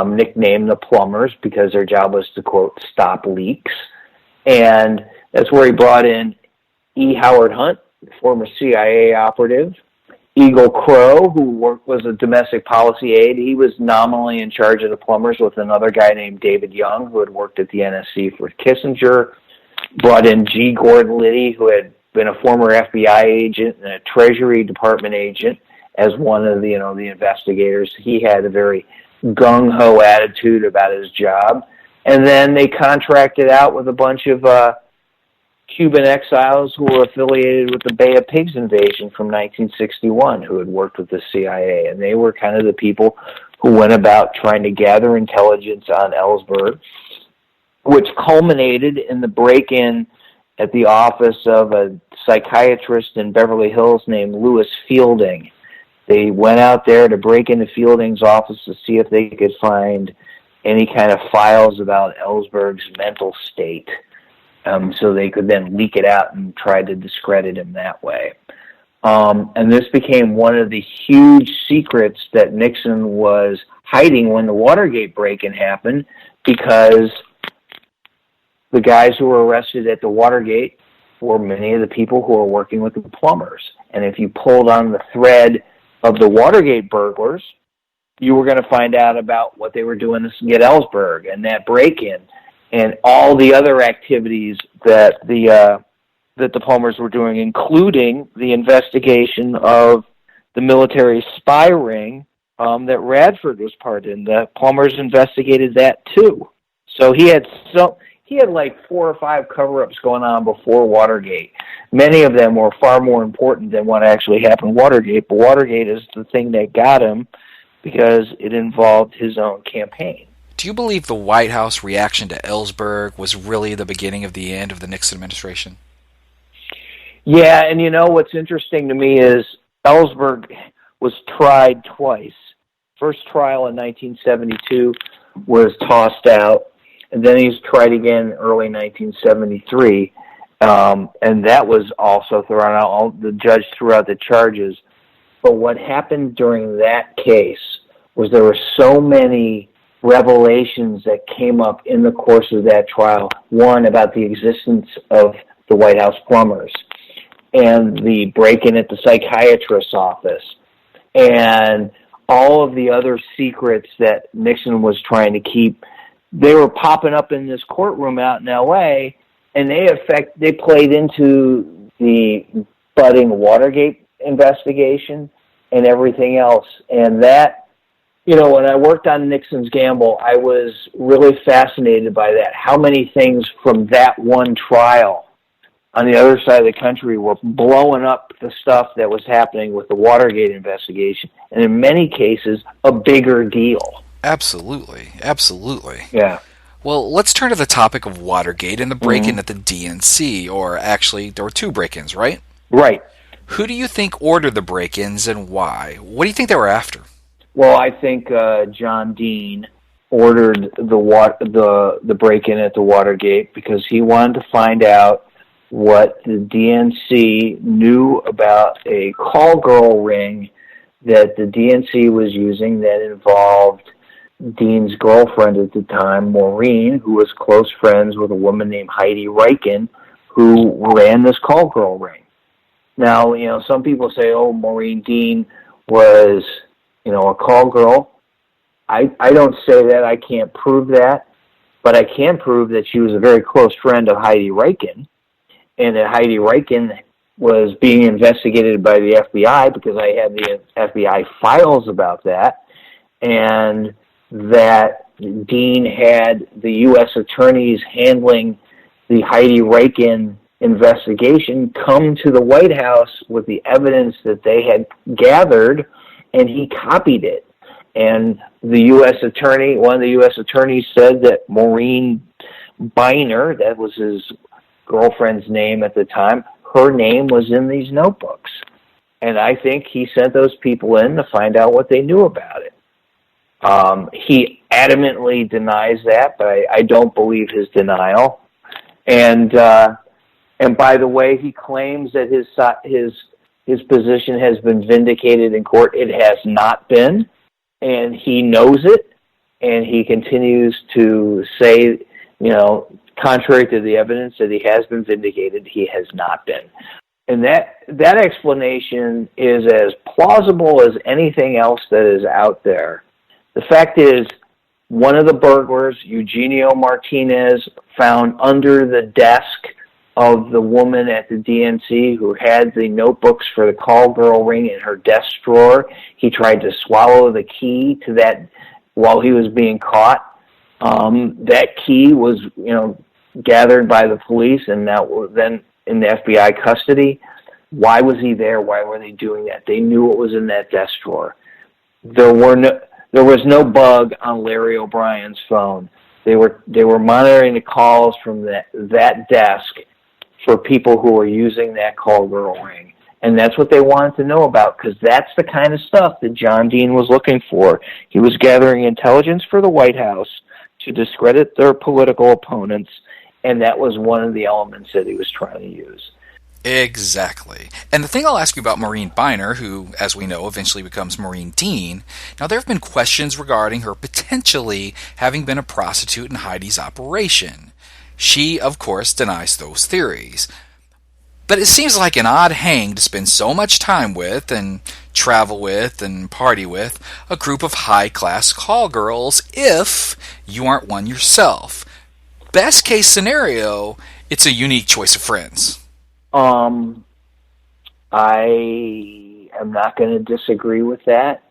nicknamed the Plumbers because their job was to, quote, stop leaks. And that's where he brought in E. Howard Hunt, former CIA operative, Eagle Crow, who was a domestic policy aide. He was nominally in charge of the Plumbers with another guy named David Young, who had worked at the NSC for Kissinger. Brought in G. Gordon Liddy, who had been a former FBI agent and a Treasury Department agent, as one of the investigators. He had a very gung-ho attitude about his job. And then they contracted out with a bunch of Cuban exiles who were affiliated with the Bay of Pigs invasion from 1961, who had worked with the CIA. And they were kind of the people who went about trying to gather intelligence on Ellsberg, which culminated in the break-in at the office of a psychiatrist in Beverly Hills named Louis Fielding. They went out there to break into Fielding's office to see if they could find any kind of files about Ellsberg's mental state, so they could then leak it out and try to discredit him that way. And this became one of the huge secrets that Nixon was hiding when the Watergate break-in happened, because the guys who were arrested at the Watergate were many of the people who were working with the Plumbers. And if you pulled on the thread of the Watergate burglars, you were going to find out about what they were doing to get Ellsberg and that break-in and all the other activities that the Plumbers were doing, including the investigation of the military spy ring that Radford was part in. The Plumbers investigated that too. So he had like 4 or 5 cover-ups going on before Watergate. Many of them were far more important than what actually happened in Watergate, but Watergate is the thing that got him because it involved his own campaign. Do you believe the White House reaction to Ellsberg was really the beginning of the end of the Nixon administration? Yeah, and what's interesting to me is Ellsberg was tried twice. First trial in 1972 was tossed out, and then he's tried again early 1973, and that was also thrown out. The judge threw out the charges. But what happened during that case was there were so many revelations that came up in the course of that trial. One, about the existence of the White House Plumbers, and the break-in at the psychiatrist's office, and all of the other secrets that Nixon was trying to keep. They were popping up in this courtroom out in L.A., and they played into the budding Watergate investigation and everything else. And that, when I worked on Nixon's Gamble, I was really fascinated by that. How many things from that one trial on the other side of the country were blowing up the stuff that was happening with the Watergate investigation, and in many cases, a bigger deal. Absolutely. Yeah. Well, let's turn to the topic of Watergate and the break-in at the DNC, or actually, there were 2 break-ins, right? Right. Who do you think ordered the break-ins and why? What do you think they were after? Well, I think John Dean ordered the break-in at the Watergate because he wanted to find out what the DNC knew about a call girl ring that the DNC was using that involved Dean's girlfriend at the time, Maureen, who was close friends with a woman named Heidi Reichen, who ran this call girl ring. Now, some people say, oh, Maureen Dean was, a call girl. I don't say that. I can't prove that. But I can prove that she was a very close friend of Heidi Reichen, and that Heidi Reichen was being investigated by the FBI because I had the FBI files about that, and that Dean had the U.S. attorneys handling the Heidi Reichen investigation come to the White House with the evidence that they had gathered, and he copied it. And the U.S. attorney, one of the U.S. attorneys said that Maureen Biner, that was his girlfriend's name at the time, her name was in these notebooks. And I think he sent those people in to find out what they knew about it. He adamantly denies that, but I don't believe his denial. And by the way, he claims that his position has been vindicated in court. It has not been. And he knows it, and he continues to say, contrary to the evidence that he has been vindicated, he has not been. And that explanation is as plausible as anything else that is out there. The fact is, one of the burglars, Eugenio Martinez, found under the desk of the woman at the DNC who had the notebooks for the call girl ring in her desk drawer. He tried to swallow the key to that while he was being caught. That key was, gathered by the police and that was then in the FBI custody. Why was he there? Why were they doing that? They knew what was in that desk drawer. There was no bug on Larry O'Brien's phone. They were monitoring the calls from that desk for people who were using that call girl ring. And that's what they wanted to know about, because that's the kind of stuff that John Dean was looking for. He was gathering intelligence for the White House to discredit their political opponents, and that was one of the elements that he was trying to use. Exactly. And the thing I'll ask you about Maureen Biner, who, as we know, eventually becomes Maureen Dean, now there have been questions regarding her potentially having been a prostitute in Heidi's operation. She, of course, denies those theories. But it seems like an odd hang to spend so much time with and travel with and party with a group of high-class call girls if you aren't one yourself. Best case scenario, it's a unique choice of friends. I am not going to disagree with that.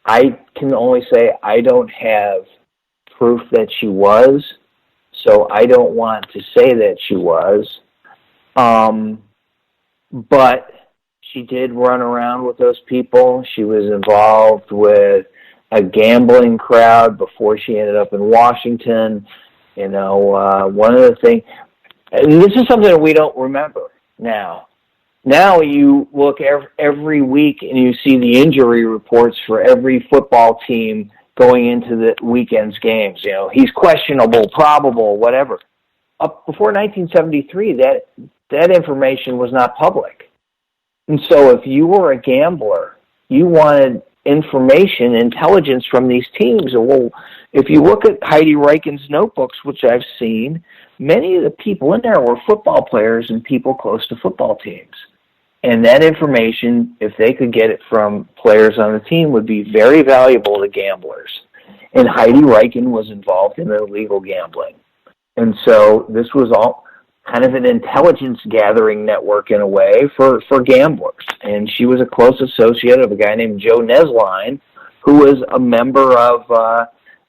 I can only say I don't have proof that she was, so I don't want to say that she was. But she did run around with those people. She was involved with a gambling crowd before she ended up in Washington. One of the things, and this is something that we don't remember now. Now you look every week and you see the injury reports for every football team going into the weekend's games. He's questionable, probable, whatever. Up before 1973, that information was not public. And so if you were a gambler, you wanted information, intelligence from these teams. Well, if you look at Heidi Reichen's notebooks, which I've seen, many of the people in there were football players and people close to football teams. And that information, if they could get it from players on the team, would be very valuable to gamblers. And Heidi Reichen was involved in illegal gambling. And so this was all kind of an intelligence gathering network in a way for gamblers. And she was a close associate of a guy named Joe Nesline, who was a member of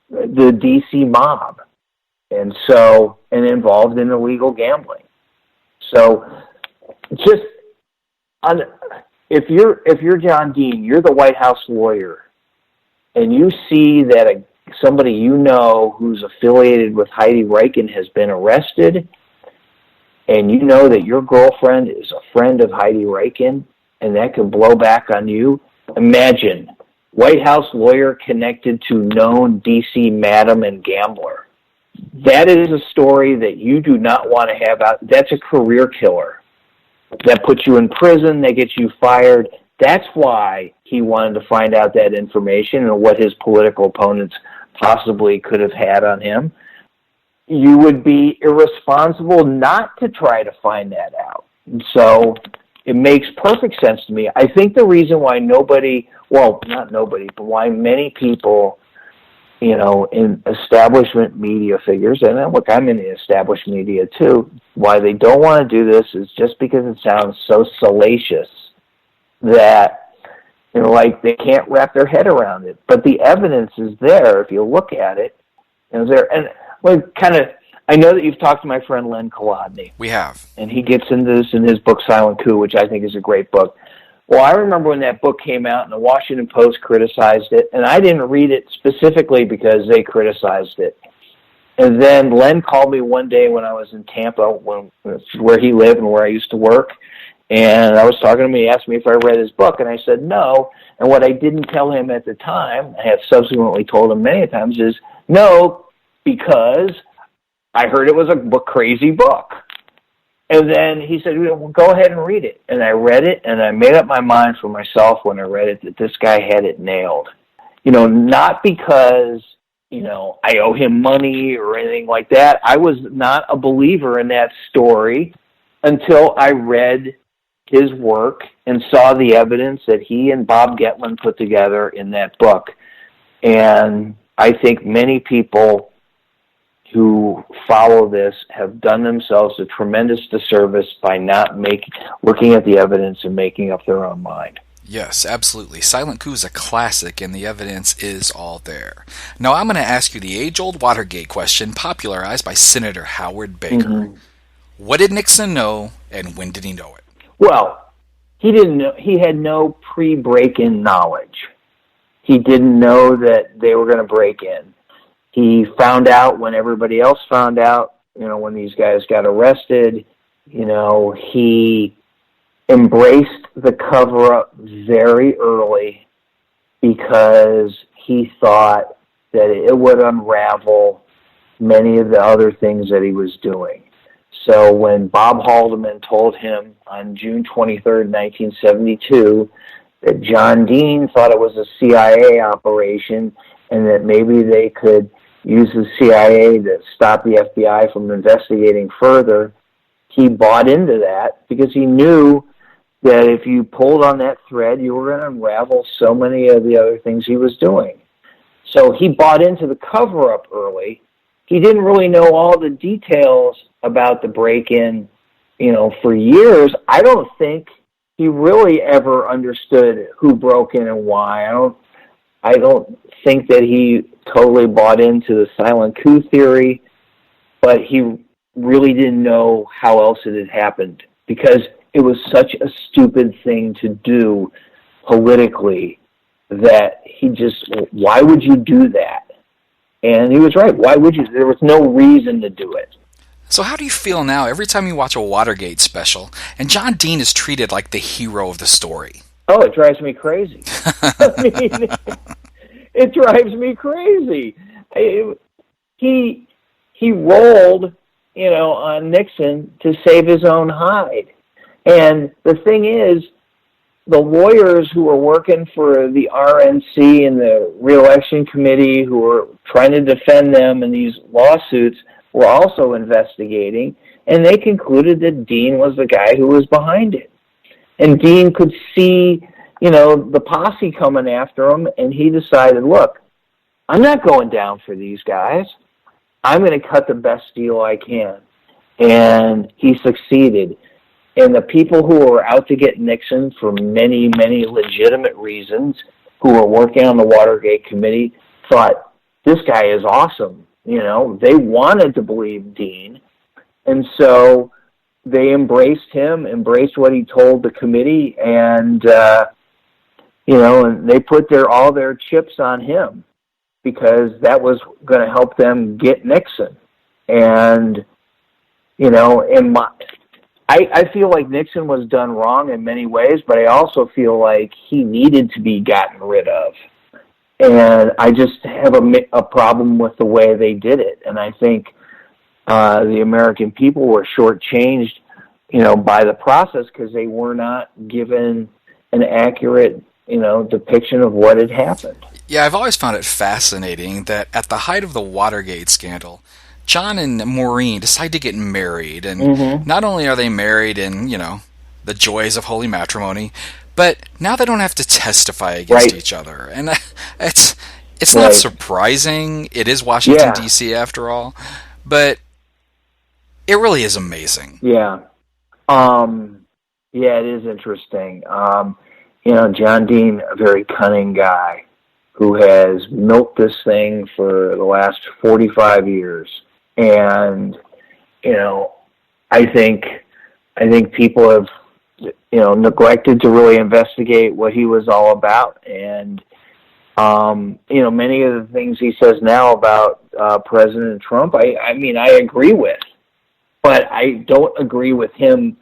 the D.C. mob, and involved in illegal gambling. So just if you're John Dean, you're the White House lawyer, and you see that somebody who's affiliated with Heidi Reichen has been arrested, and you know that your girlfriend is a friend of Heidi Reichen, and that can blow back on you. Imagine, White House lawyer connected to known D.C. madam and gambler. That is a story that you do not want to have out. That's a career killer. That puts you in prison, that gets you fired. That's why he wanted to find out that information and what his political opponents possibly could have had on him. You would be irresponsible not to try to find that out. And so It makes perfect sense to me. I think the reason why not nobody, but why many people, in establishment media figures, and look, I'm in the established media too, why they don't want to do this is just because it sounds so salacious that, like they can't wrap their head around it. But the evidence is there if you look at it. And I know that you've talked to my friend Len Kolodny. We have. And he gets into this in his book, Silent Coup, which I think is a great book. Well, I remember when that book came out and the Washington Post criticized it, and I didn't read it specifically because they criticized it. And then Len called me one day when I was in Tampa, where he lived and where I used to work, and I was talking to him. He asked me if I read his book, and I said no. And what I didn't tell him at the time, I have subsequently told him many times, is no, because I heard it was a crazy book. And then he said, well, go ahead and read it. And I read it, and I made up my mind for myself when I read it that this guy had it nailed. Not because, I owe him money or anything like that. I was not a believer in that story until I read his work and saw the evidence that he and Bob Getlin put together in that book. And I think many people who follow this have done themselves a tremendous disservice by not looking at the evidence and making up their own mind. Yes, absolutely. Silent Coup is a classic, and the evidence is all there. Now, I'm going to ask you the age-old Watergate question popularized by Senator Howard Baker. Mm-hmm. What did Nixon know, and when did he know it? Well, he didn't know. He had no pre-break-in knowledge. He didn't know that they were going to break in. He found out when everybody else found out, when these guys got arrested. He embraced the cover-up very early because he thought that it would unravel many of the other things that he was doing. So when Bob Haldeman told him on June 23rd, 1972, that John Dean thought it was a CIA operation and that maybe they could use the CIA to stop the FBI from investigating further, he bought into that because he knew that if you pulled on that thread, you were going to unravel so many of the other things he was doing. So he bought into the cover-up early. He didn't really know all the details about the break-in, for years. I don't think he really ever understood who broke in and why. I don't think that he totally bought into the silent coup theory, but he really didn't know how else it had happened because it was such a stupid thing to do politically that why would you do that? And he was right. Why would you? There was no reason to do it. So how do you feel now every time you watch a Watergate special and John Dean is treated like the hero of the story? Oh, it drives me crazy. It drives me crazy. He rolled, on Nixon to save his own hide. And the thing is, the lawyers who were working for the RNC and the re-election committee who were trying to defend them in these lawsuits were also investigating, and they concluded that Dean was the guy who was behind it. And Dean could see, the posse coming after him, and he decided, look, I'm not going down for these guys. I'm going to cut the best deal I can. And he succeeded. And the people who were out to get Nixon for many, many legitimate reasons, who were working on the Watergate committee, thought, this guy is awesome. They wanted to believe Dean. And so they embraced him, embraced what he told the committee, and, and they put all their chips on him because that was going to help them get Nixon. And, I feel like Nixon was done wrong in many ways, but I also feel like he needed to be gotten rid of. And I just have a problem with the way they did it. And I think the American people were shortchanged, by the process because they were not given an accurate, depiction of what had happened. Yeah, I've always found it fascinating that at the height of the Watergate scandal, John and Maureen decide to get married, and not only are they married in, the joys of holy matrimony, but now they don't have to testify against each other. And it's not surprising. It is Washington, D.C. after all, but it really is amazing. Yeah. Yeah, it is interesting. John Dean, a very cunning guy who has milked this thing for the last 45 years. And, I think people have, neglected to really investigate what he was all about. And, many of the things he says now about President Trump, I agree with. But I don't agree with him,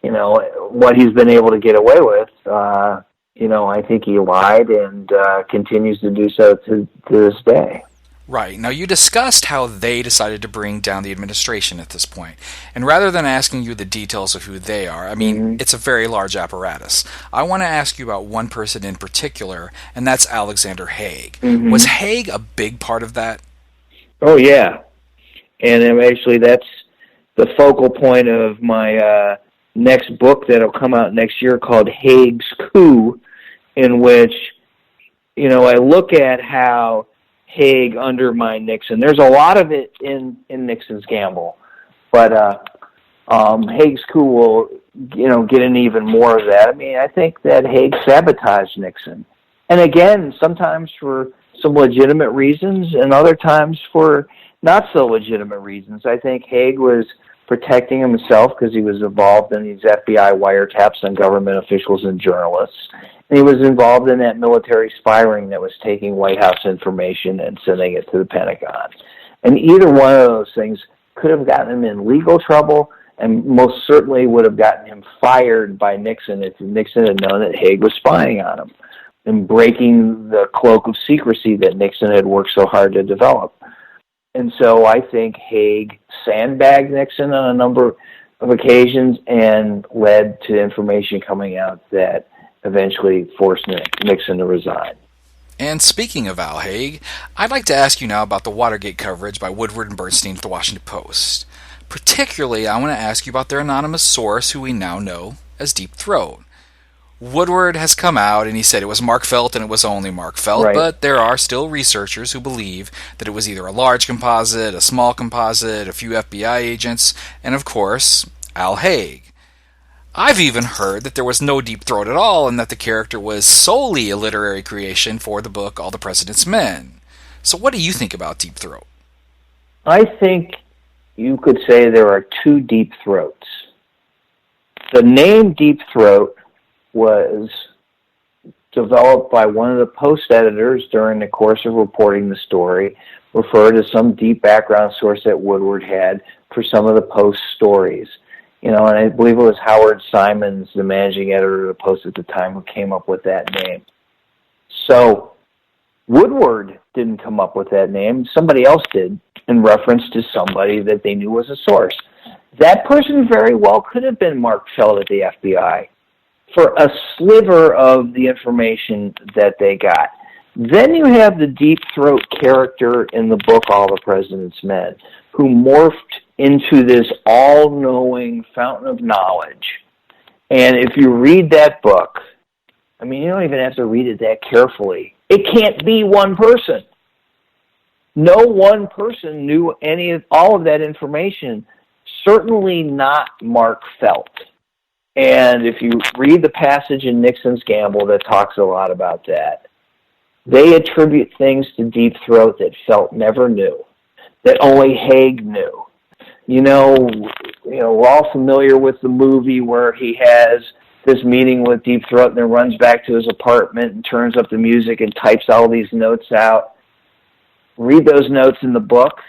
what he's been able to get away with. I think he lied and continues to do so to this day. Right. Now, you discussed how they decided to bring down the administration at this point. And rather than asking you the details of who they are, it's a very large apparatus. I want to ask you about one person in particular, and that's Alexander Haig. Was Haig a big part of that? Oh, yeah. And actually, that's the focal point of my next book that'll come out next year called Haig's Coup, in which, I look at how Haig undermined Nixon. There's a lot of it in Nixon's gamble, but Haig's coup will, get in even more of that. I think that Haig sabotaged Nixon. And again, sometimes for some legitimate reasons and other times for not so legitimate reasons. I think Haig was protecting himself because he was involved in these FBI wiretaps on government officials and journalists. And he was involved in that military spy ring that was taking White House information and sending it to the Pentagon. And either one of those things could have gotten him in legal trouble and most certainly would have gotten him fired by Nixon if Nixon had known that Haig was spying on him and breaking the cloak of secrecy that Nixon had worked so hard to develop. And so I think Haig sandbagged Nixon on a number of occasions and led to information coming out that eventually forced Nixon to resign. And speaking of Al Haig, I'd like to ask you now about the Watergate coverage by Woodward and Bernstein at the Washington Post. Particularly, I want to ask you about their anonymous source, who we now know as Deep Throat. Woodward has come out and he said it was Mark Felt and it was only Mark Felt, but there are still researchers who believe that it was either a large composite, a small composite, a few FBI agents, and of course, Al Haig. I've even heard that there was no Deep Throat at all and that the character was solely a literary creation for the book All the President's Men. So what do you think about Deep Throat? I think you could say there are two Deep Throats. The name Deep Throat was developed by one of the Post editors during the course of reporting the story, referred to some deep background source that Woodward had for some of the Post stories. And I believe it was Howard Simons, the managing editor of the Post at the time, who came up with that name. So Woodward didn't come up with that name. Somebody else did, in reference to somebody that they knew was a source. That person very well could have been Mark Felt at the FBI for a sliver of the information that they got. Then you have the Deep Throat character in the book All the President's Men, who morphed into this all-knowing fountain of knowledge. And if you read that book, you don't even have to read it that carefully. It can't be one person. No one person knew all of that information, certainly not Mark Felt. And if you read the passage in Nixon's Gamble that talks a lot about that, they attribute things to Deep Throat that Felt never knew, that only Haig knew. We're all familiar with the movie where he has this meeting with Deep Throat and then runs back to his apartment and turns up the music and types all these notes out. Read those notes in the book.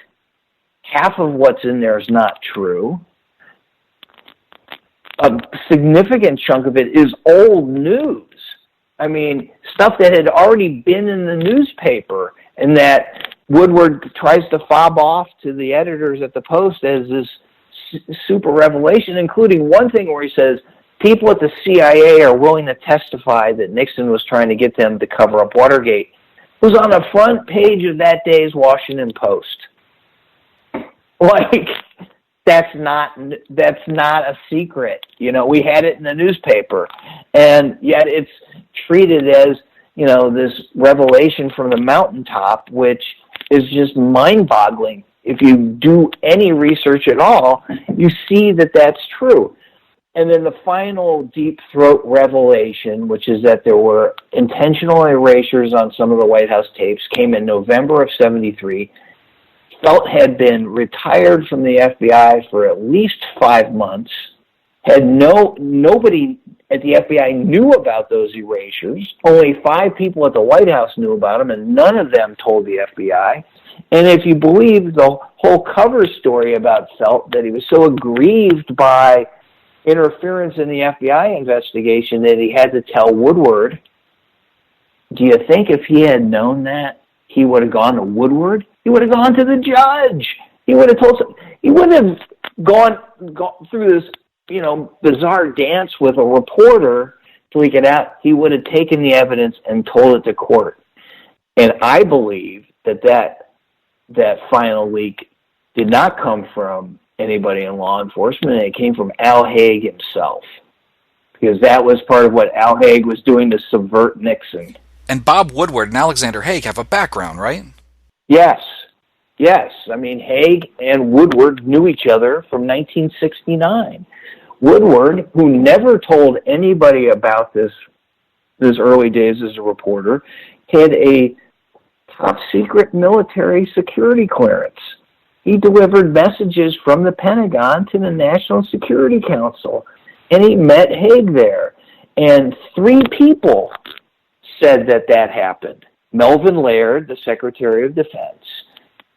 Half of what's in there is not true. A significant chunk of it is old news. Stuff that had already been in the newspaper and that Woodward tries to fob off to the editors at the Post as this super revelation, including one thing where he says, people at the CIA are willing to testify that Nixon was trying to get them to cover up Watergate. It was on the front page of that day's Washington Post. that's not a secret. You know, we had it in the newspaper, and yet it's treated as, you know, this revelation from the mountaintop, which is just mind-boggling. If you do any research at all, you see that that's true. And then the final deep throat revelation, which is that there were intentional erasures on some of the White House tapes, came in November of 1973. Felt had been retired from the FBI for at least 5 months. Nobody at the FBI knew about those erasures. Only 5 people at the White House knew about them, and none of them told the FBI. And if you believe the whole cover story about Felt, that he was so aggrieved by interference in the FBI investigation that he had to tell Woodward, do you think if he had known that, he would have gone to Woodward? He would have gone to the judge. He would have he wouldn't have gone through this, you know, bizarre dance with a reporter to leak it out. He would have taken the evidence and told it to court. And I believe that final leak did not come from anybody in law enforcement. It came from Al Haig himself, because that was part of what Al Haig was doing to subvert Nixon. And Bob Woodward and Alexander Haig have a background, right? Yes. I mean, Haig and Woodward knew each other from 1969. Woodward, who never told anybody about this early days as a reporter, had a top-secret military security clearance. He delivered messages from the Pentagon to the National Security Council, and he met Haig there. And 3 people said that happened. Melvin Laird, the Secretary of Defense,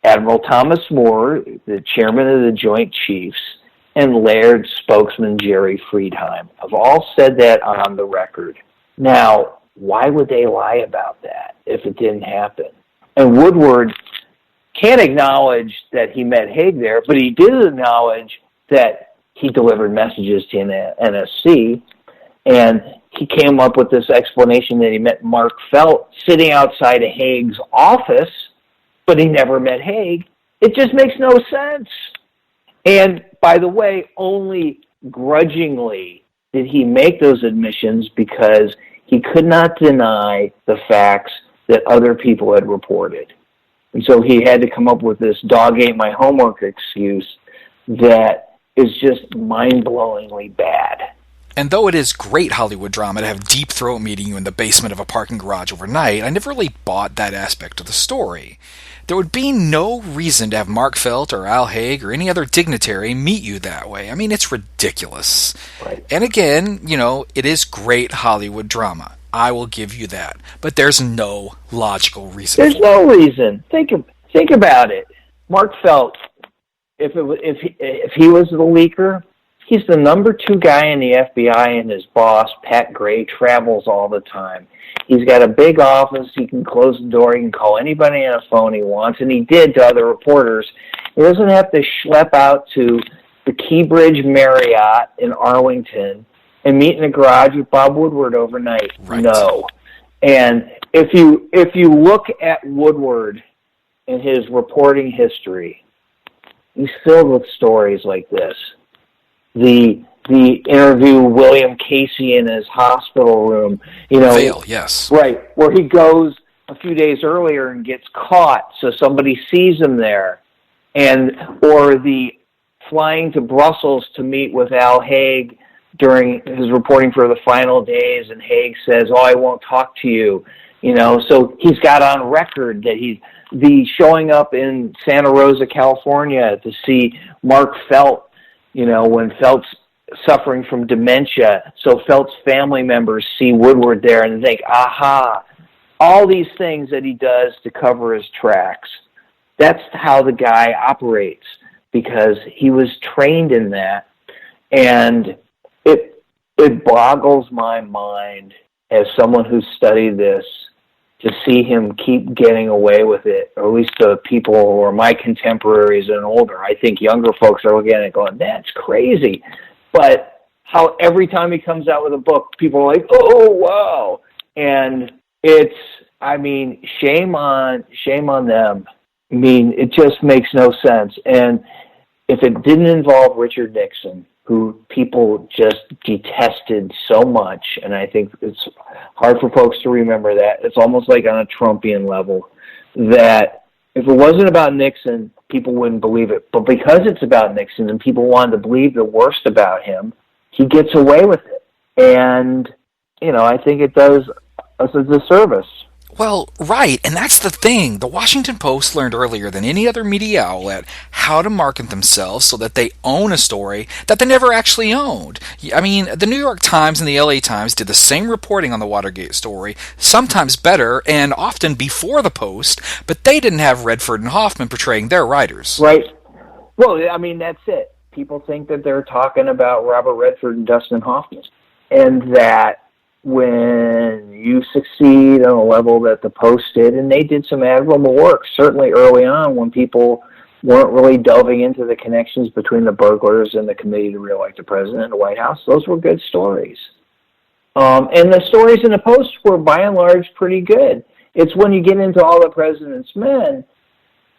Admiral Thomas Moore, the Chairman of the Joint Chiefs, and Laird's spokesman, Jerry Friedheim, have all said that on the record. Now, why would they lie about that if it didn't happen? And Woodward can't acknowledge that he met Haig there, but he did acknowledge that he delivered messages to NSC, and he came up with this explanation that he met Mark Felt sitting outside of Haig's office, but he never met Haig. It just makes no sense. And, by the way, only grudgingly did he make those admissions because he could not deny the facts that other people had reported. And so he had to come up with this dog ate my homework excuse that is just mind-blowingly bad. And though it is great Hollywood drama to have Deep Throat meeting you in the basement of a parking garage overnight, I never really bought that aspect of the story. There would be no reason to have Mark Felt or Al Haig or any other dignitary meet you that way. I mean, it's ridiculous. Right. And again, you know, it is great Hollywood drama. I will give you that. But there's no logical reason. There's no reason. Think about it. Mark Felt, if he was the leaker, he's the number 2 guy in the FBI, and his boss, Pat Gray, travels all the time. He's got a big office. He can close the door. He can call anybody on a phone he wants, and he did to other reporters. He doesn't have to schlep out to the Keybridge Marriott in Arlington and meet in a garage with Bob Woodward overnight. Right. No. And if you look at Woodward and his reporting history, he's filled with stories like this. The interview with William Casey in his hospital room, you know. Vail, yes. Right, where he goes a few days earlier and gets caught, so somebody sees him there. Or the flying to Brussels to meet with Al Haig during his reporting for the final days, and Haig says, "Oh, I won't talk to you." You know, so he's got on record that the showing up in Santa Rosa, California to see Mark Felt, you know, when Felt's suffering from dementia, so Felt's family members see Woodward there and think, aha, all these things that he does to cover his tracks. That's how the guy operates, because he was trained in that. And it boggles my mind as someone who studied this to see him keep getting away with it, or at least the people who are my contemporaries and older. I think younger folks are looking at it going, that's crazy. But how every time he comes out with a book, people are like, oh, wow. And it's, I mean, shame on them. I mean, it just makes no sense. And if it didn't involve Richard Nixon, who people just detested so much, and I think it's hard for folks to remember that. It's almost like on a Trumpian level, that if it wasn't about Nixon, people wouldn't believe it. But because it's about Nixon and people wanted to believe the worst about him, he gets away with it. And, I think it does us a disservice. Well, right, and that's the thing. The Washington Post learned earlier than any other media outlet how to market themselves so that they own a story that they never actually owned. I mean, the New York Times and the LA Times did the same reporting on the Watergate story, sometimes better and often before the Post, but they didn't have Redford and Hoffman portraying their writers. Right. Well, I mean, that's it. People think that they're talking about Robert Redford and Dustin Hoffman, and that when you succeed on a level that the Post did, and they did some admirable work, certainly early on when people weren't really delving into the connections between the burglars and the committee to re-elect the president and the White House, those were good stories. And the stories in the Post were by and large pretty good. It's when you get into All the President's Men,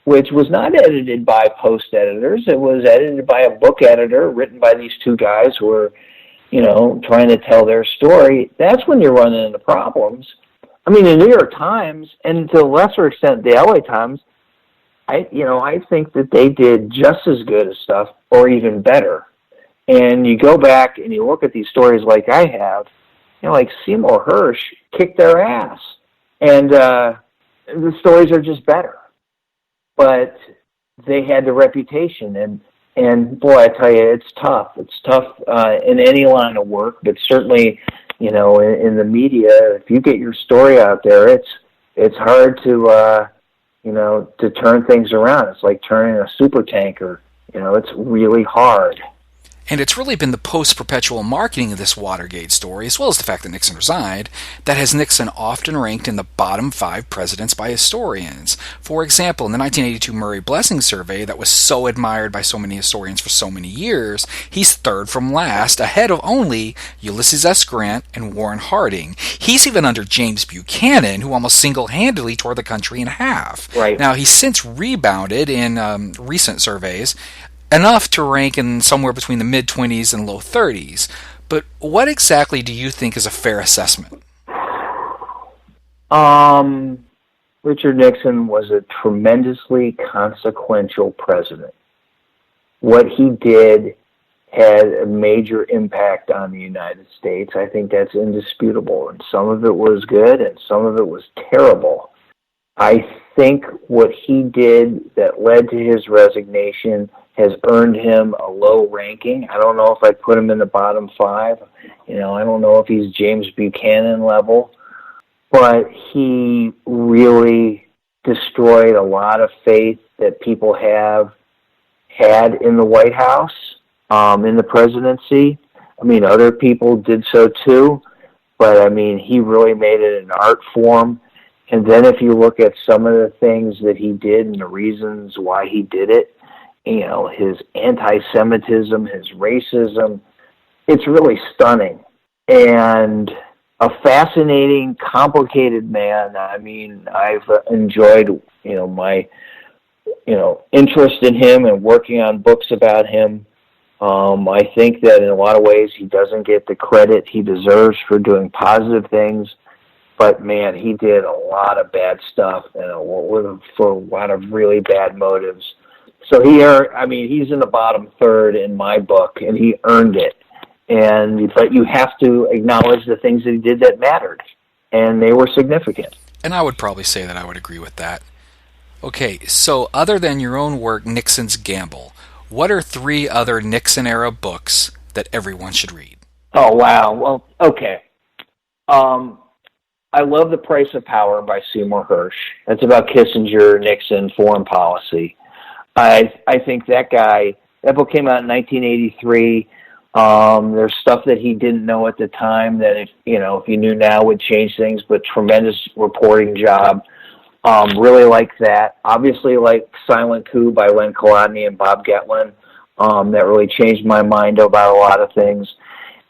which was not edited by Post editors, it was edited by a book editor written by these two guys who were trying to tell their story. That's when you're running into problems. I mean, the New York Times, and to a lesser extent, the LA Times, I think that they did just as good as stuff, or even better. And you go back and you look at these stories like I have, like Seymour Hersh kicked their ass. And the stories are just better. But they had the reputation, and boy, I tell you, it's tough. It's tough in any line of work, but certainly, in the media, if you get your story out there, it's hard to turn things around. It's like turning a super tanker. It's really hard. And it's really been the post-perpetual marketing of this Watergate story, as well as the fact that Nixon resigned, that has Nixon often ranked in the bottom 5 presidents by historians. For example, in the 1982 Murray Blessing survey that was so admired by so many historians for so many years, he's third from last, ahead of only Ulysses S. Grant and Warren Harding. He's even under James Buchanan, who almost single-handedly tore the country in half. Right. Now, he's since rebounded in recent surveys, enough to rank in somewhere between the mid-20s and low 30s. But what exactly do you think is a fair assessment? Richard Nixon was a tremendously consequential president. What he did had a major impact on the United States. I think that's indisputable. And some of it was good and some of it was terrible. I think what he did that led to his resignation has earned him a low ranking. I don't know if I'd put him in the bottom 5. I don't know if he's James Buchanan level, but he really destroyed a lot of faith that people have had in the White House, in the presidency. I mean, other people did so too, but I mean, he really made it an art form. And then if you look at some of the things that he did and the reasons why he did it, his anti-Semitism, his racism, it's really stunning. And a fascinating, complicated man. I mean, I've enjoyed, my, interest in him and working on books about him. I think that in a lot of ways he doesn't get the credit he deserves for doing positive things. But, man, he did a lot of bad stuff and for a lot of really bad motives. So he's in the bottom 3rd in my book, and he earned it. But you have to acknowledge the things that he did that mattered, and they were significant. And I would probably say that I would agree with that. Okay, so other than your own work, Nixon's Gamble, what are 3 other Nixon-era books that everyone should read? Oh, wow. Well, okay. I love The Price of Power by Seymour Hersh. That's about Kissinger, Nixon, foreign policy. I think that book came out in 1983. There's stuff that he didn't know at the time that if you knew now would change things, but tremendous reporting job. Really like that. Obviously like Silent Coup by Len Kolodny and Bob Getlin. That really changed my mind about a lot of things.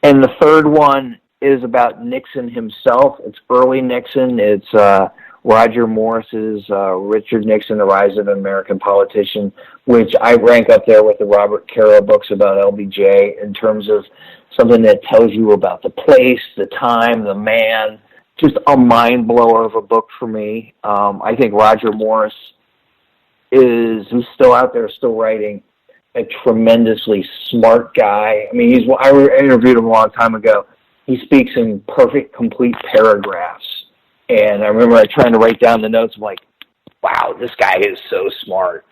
And the third one is about Nixon himself. It's early Nixon. It's Roger Morris's Richard Nixon, The Rise of an American Politician, which I rank up there with the Robert Caro books about LBJ in terms of something that tells you about the place, the time, the man. Just a mind blower of a book for me. I think Roger Morris who's still out there, still writing, a tremendously smart guy. I mean, I interviewed him a long time ago. He speaks in perfect, complete paragraphs. And I remember trying to write down the notes. I'm like, wow, this guy is so smart.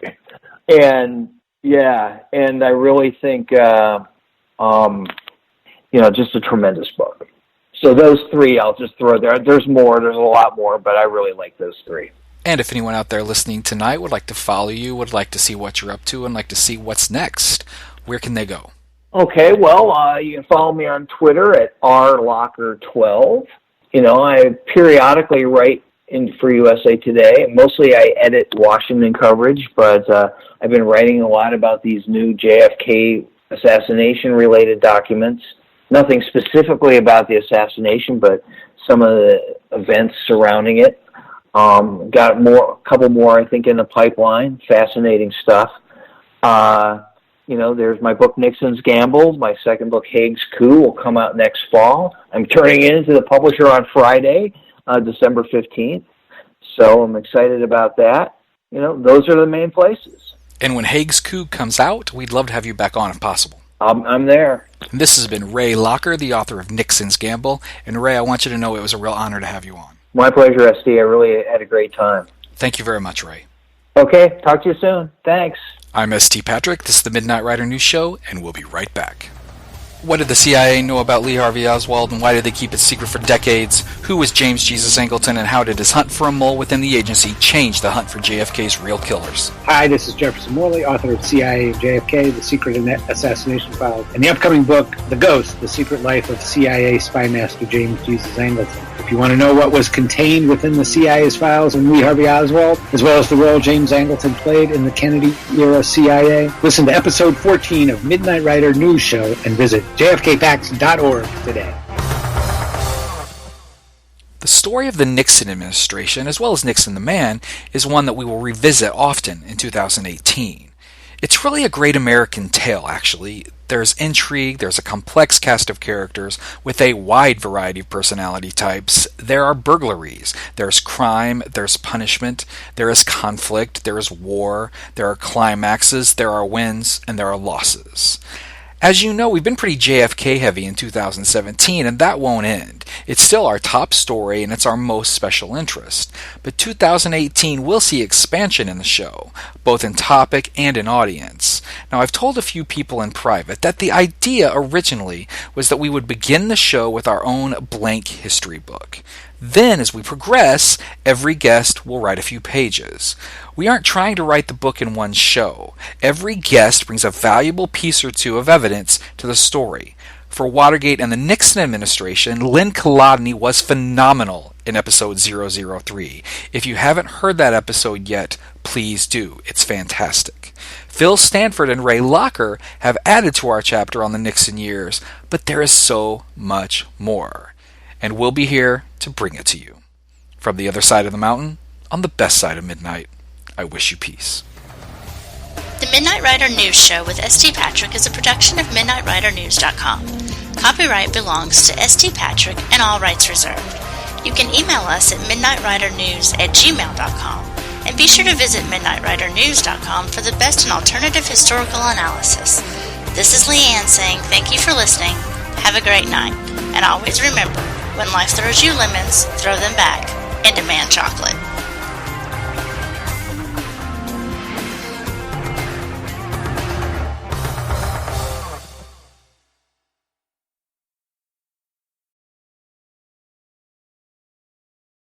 And I really think, just a tremendous book. So those three I'll just throw there. There's more. There's a lot more, but I really like those three. And if anyone out there listening tonight would like to follow you, would like to see what you're up to, and like to see what's next, where can they go? Okay, well, you can follow me on Twitter at rlocker12. I periodically write for USA Today. Mostly I edit Washington coverage, but I've been writing a lot about these new JFK assassination-related documents. Nothing specifically about the assassination, but some of the events surrounding it. Got a couple more, I think, in the pipeline. Fascinating stuff. There's my book, Nixon's Gamble. My second book, Haig's Coup, will come out next fall. I'm turning it into the publisher on Friday, December 15th. So I'm excited about that. Those are the main places. And when Haig's Coup comes out, we'd love to have you back on if possible. I'm there. And this has been Ray Locker, the author of Nixon's Gamble. And Ray, I want you to know it was a real honor to have you on. My pleasure, SD. I really had a great time. Thank you very much, Ray. Okay, talk to you soon. Thanks. I'm St. Patrick. This is the Midnight Rider News Show, and we'll be right back. What did the CIA know about Lee Harvey Oswald, and why did they keep it secret for decades? Who was James Jesus Angleton, and how did his hunt for a mole within the agency change the hunt for JFK's real killers? Hi, this is Jefferson Morley, author of CIA and JFK, The Secret Assassination Files, and the upcoming book, The Ghost, The Secret Life of CIA Spy Master James Jesus Angleton. If you want to know what was contained within the CIA's files and Lee Harvey Oswald, as well as the role James Angleton played in the Kennedy-era CIA, listen to episode 14 of Midnight Rider News Show and visit jfkfacts.org today. The story of the Nixon administration, as well as Nixon the man, is one that we will revisit often in 2018. It's really a great American tale, actually. There's intrigue, there's a complex cast of characters with a wide variety of personality types. There are burglaries, there's crime, there's punishment, there is conflict, there is war, there are climaxes, there are wins, and there are losses. As you know, we've been pretty JFK heavy in 2017, and that won't end. It's still our top story, and it's our most special interest. But 2018 will see expansion in the show, both in topic and in audience. Now, I've told a few people in private that the idea originally was that we would begin the show with our own blank history book. Then, as we progress, every guest will write a few pages. We aren't trying to write the book in one show. Every guest brings a valuable piece or two of evidence to the story. For Watergate and the Nixon administration, Lynn Kolodny was phenomenal in episode 003. If you haven't heard that episode yet, please do. It's fantastic. Phil Stanford and Ray Locker have added to our chapter on the Nixon years, but there is so much more. And we'll be here to bring it to you. From the other side of the mountain, on the best side of midnight, I wish you peace. The Midnight Rider News Show with St. Patrick is a production of MidnightRiderNews.com. Copyright belongs to St. Patrick and all rights reserved. You can email us at midnightridernews@gmail.com, and be sure to visit MidnightRiderNews.com for the best in alternative historical analysis. This is Leanne saying thank you for listening, have a great night, and always remember, when life throws you lemons, throw them back and demand chocolate.